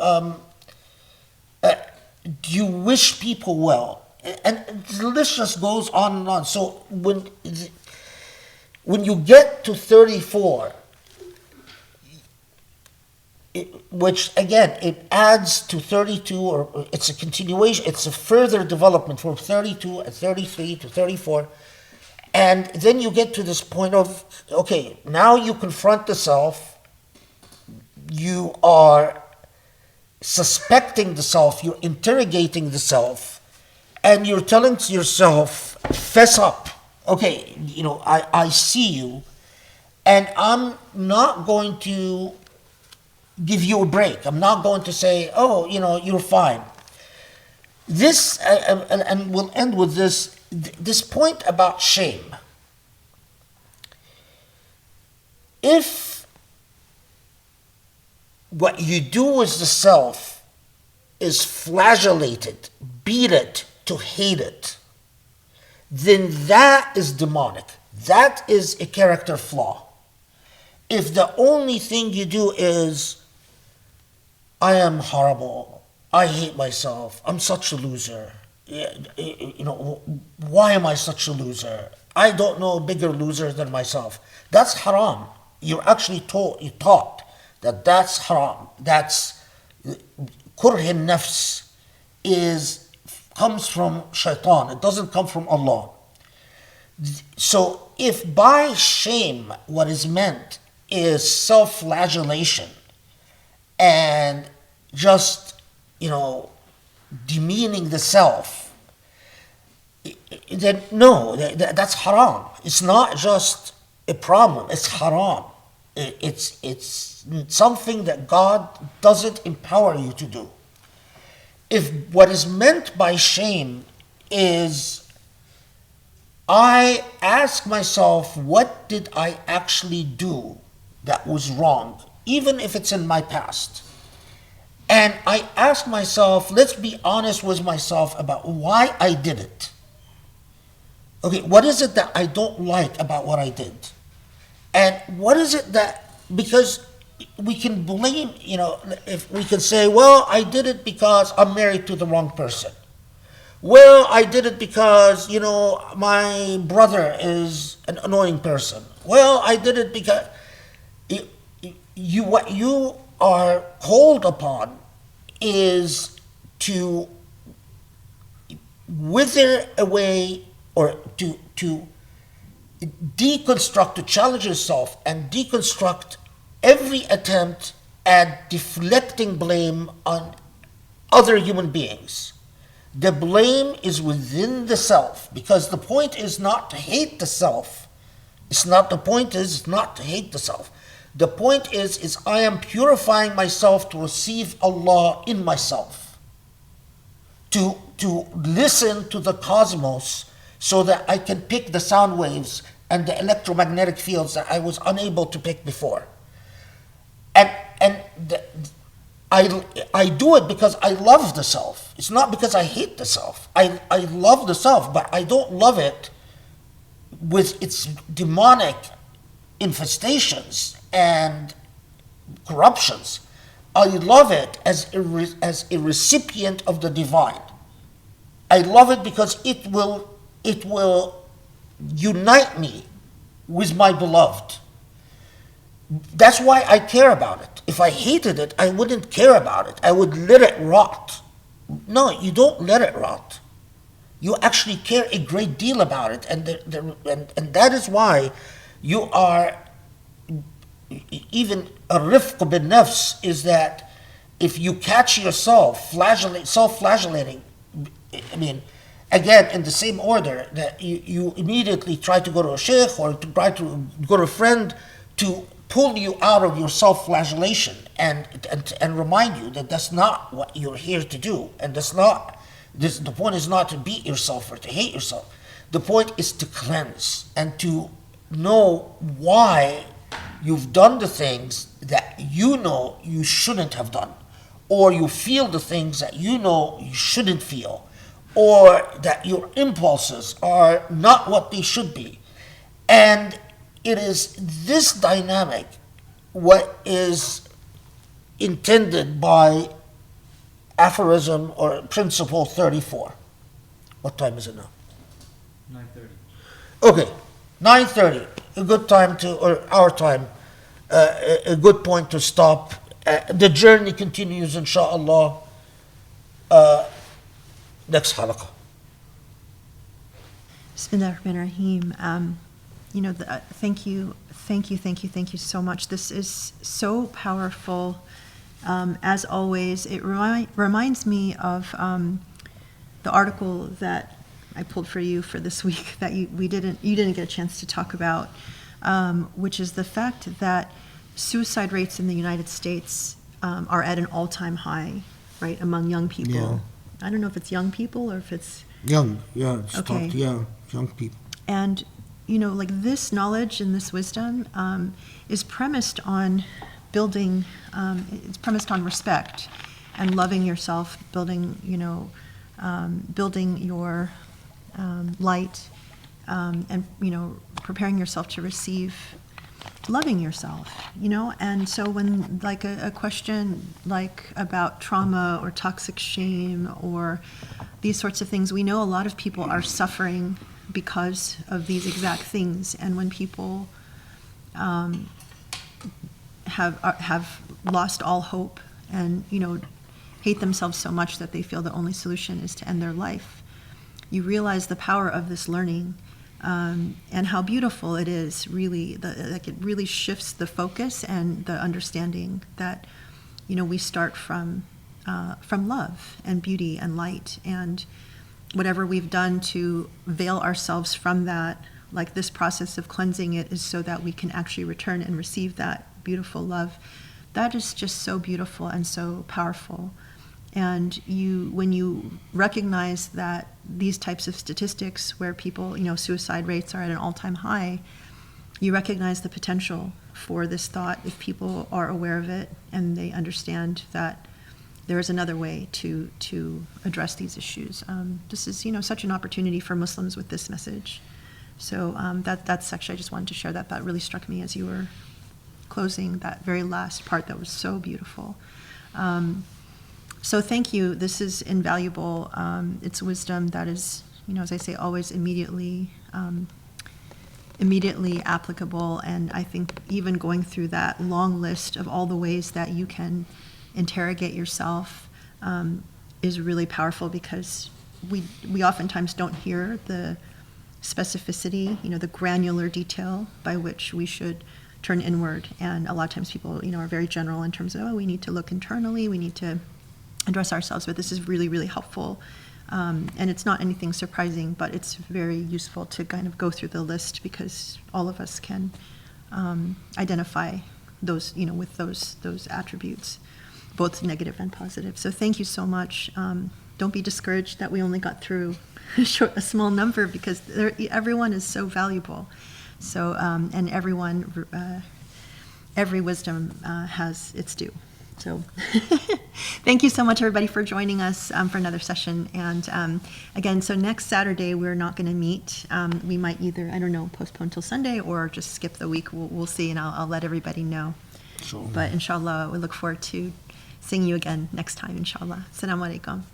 wish people well? And the list just goes on and on. So when you get to 34, which again, it adds to 32, or it's a continuation, it's a further development from 32 and 33 to 34. And then you get to this point of, okay, now you confront the self, you are suspecting the self, you're interrogating the self, and you're telling to yourself, fess up. Okay, you know, I see you, and I'm not going to give you a break. I'm not going to say, oh, you know, you're fine. This, and we'll end with this point about shame. If what you do with the self is flagellate it, beat it, to hate it, then that is demonic. That is a character flaw. If the only thing you do is, I am horrible, I hate myself, I'm such a loser, you know, why am I such a loser? I don't know a bigger loser than myself. That's haram. You're actually taught that that's haram. That's kurh nafs comes from shaitan. It doesn't come from Allah. So if by shame what is meant is self-flagellation and just, you know, demeaning the self, then no, that's haram. It's not just a problem, it's haram. It's something that God doesn't empower you to do. If what is meant by shame is, I ask myself, what did I actually do that was wrong, even if it's in my past? And I ask myself, let's be honest with myself about why I did it. Okay, what is it that I don't like about what I did? And what is it that, because we can blame, you know, if we can say, well, I did it because I'm married to the wrong person. Well, I did it because, you know, my brother is an annoying person. Well, I did it because what you are called upon is to wither away, or to deconstruct, to challenge yourself and deconstruct every attempt at deflecting blame on other human beings. The blame is within the self, because the point is not to hate the self. The point is not to hate the self. The point is I am purifying myself to receive Allah in myself. To listen to the cosmos so that I can pick the sound waves and the electromagnetic fields that I was unable to pick before. I do it because I love the self. It's not because I hate the self. I love the self, but I don't love it with its demonic infestations and corruptions. I love it as a recipient of the divine. I love it because it will unite me with my beloved. That's why I care about it. If I hated it, I wouldn't care about it. I would let it rot. No, you don't let it rot. You actually care a great deal about it, and that is why you are, even a rifq bin nafs is that if you catch yourself self-flagellating, I mean, again, in the same order, that you immediately try to go to a sheikh or to try to go to a friend to pull you out of your self-flagellation and remind you that that's not what you're here to do. And the point is not to beat yourself or to hate yourself. The point is to cleanse and to know why you've done the things that you know you shouldn't have done, or you feel the things that you know you shouldn't feel, or that your impulses are not what they should be. And it is this dynamic what is intended by aphorism or principle 34. What time is it now? 9:30. Okay, 9:30, a good time to, or our time, a good point to stop. The journey continues, inshallah, next halaqah. Bismillah ar-Rahman ar-Rahim. Thank you so much. This is so powerful. As always, it reminds me of the article that I pulled for you for this week that you didn't get a chance to talk about, which is the fact that suicide rates in the United States are at an all-time high, right, among young people. Yeah. I don't know if it's young people or if it's Young people. And this knowledge and this wisdom is premised on building. It's premised on respect and loving yourself, building your light, and preparing yourself to receive, loving yourself. And so when a question about trauma or toxic shame or these sorts of things, we know a lot of people are suffering because of these exact things. And when people have lost all hope and hate themselves so much that they feel the only solution is to end their life, you realize the power of this learning, and how beautiful it is. Really, it really shifts the focus and the understanding that we start from love and beauty and light, and whatever we've done to veil ourselves from that, like this process of cleansing it, is so that we can actually return and receive that beautiful love. That is just so beautiful and so powerful. And when you recognize that these types of statistics where people, suicide rates are at an all-time high, you recognize the potential for this thought if people are aware of it and they understand that there is another way to address these issues. This is, such an opportunity for Muslims with this message. So that's actually, I just wanted to share that. That really struck me as you were closing that very last part that was so beautiful. So thank you. This is invaluable. It's wisdom that is, as I say, always immediately applicable. And I think even going through that long list of all the ways that you can interrogate yourself is really powerful, because we oftentimes don't hear the specificity, the granular detail by which we should turn inward. And a lot of times people, are very general in terms of, we need to look internally, we need to address ourselves, but this is really, really helpful. And it's not anything surprising, but it's very useful to kind of go through the list, because all of us can identify those, with those attributes, both negative and positive. So thank you so much. Don't be discouraged that we only got through a small number, because everyone is so valuable. So, and every wisdom has its due. So thank you so much, everybody, for joining us for another session. And again, so next Saturday, we're not going to meet. We might either, postpone till Sunday or just skip the week. We'll see, and I'll let everybody know. Sure. But inshallah, we look forward to seeing you again next time, inshallah. Assalamu alaikum.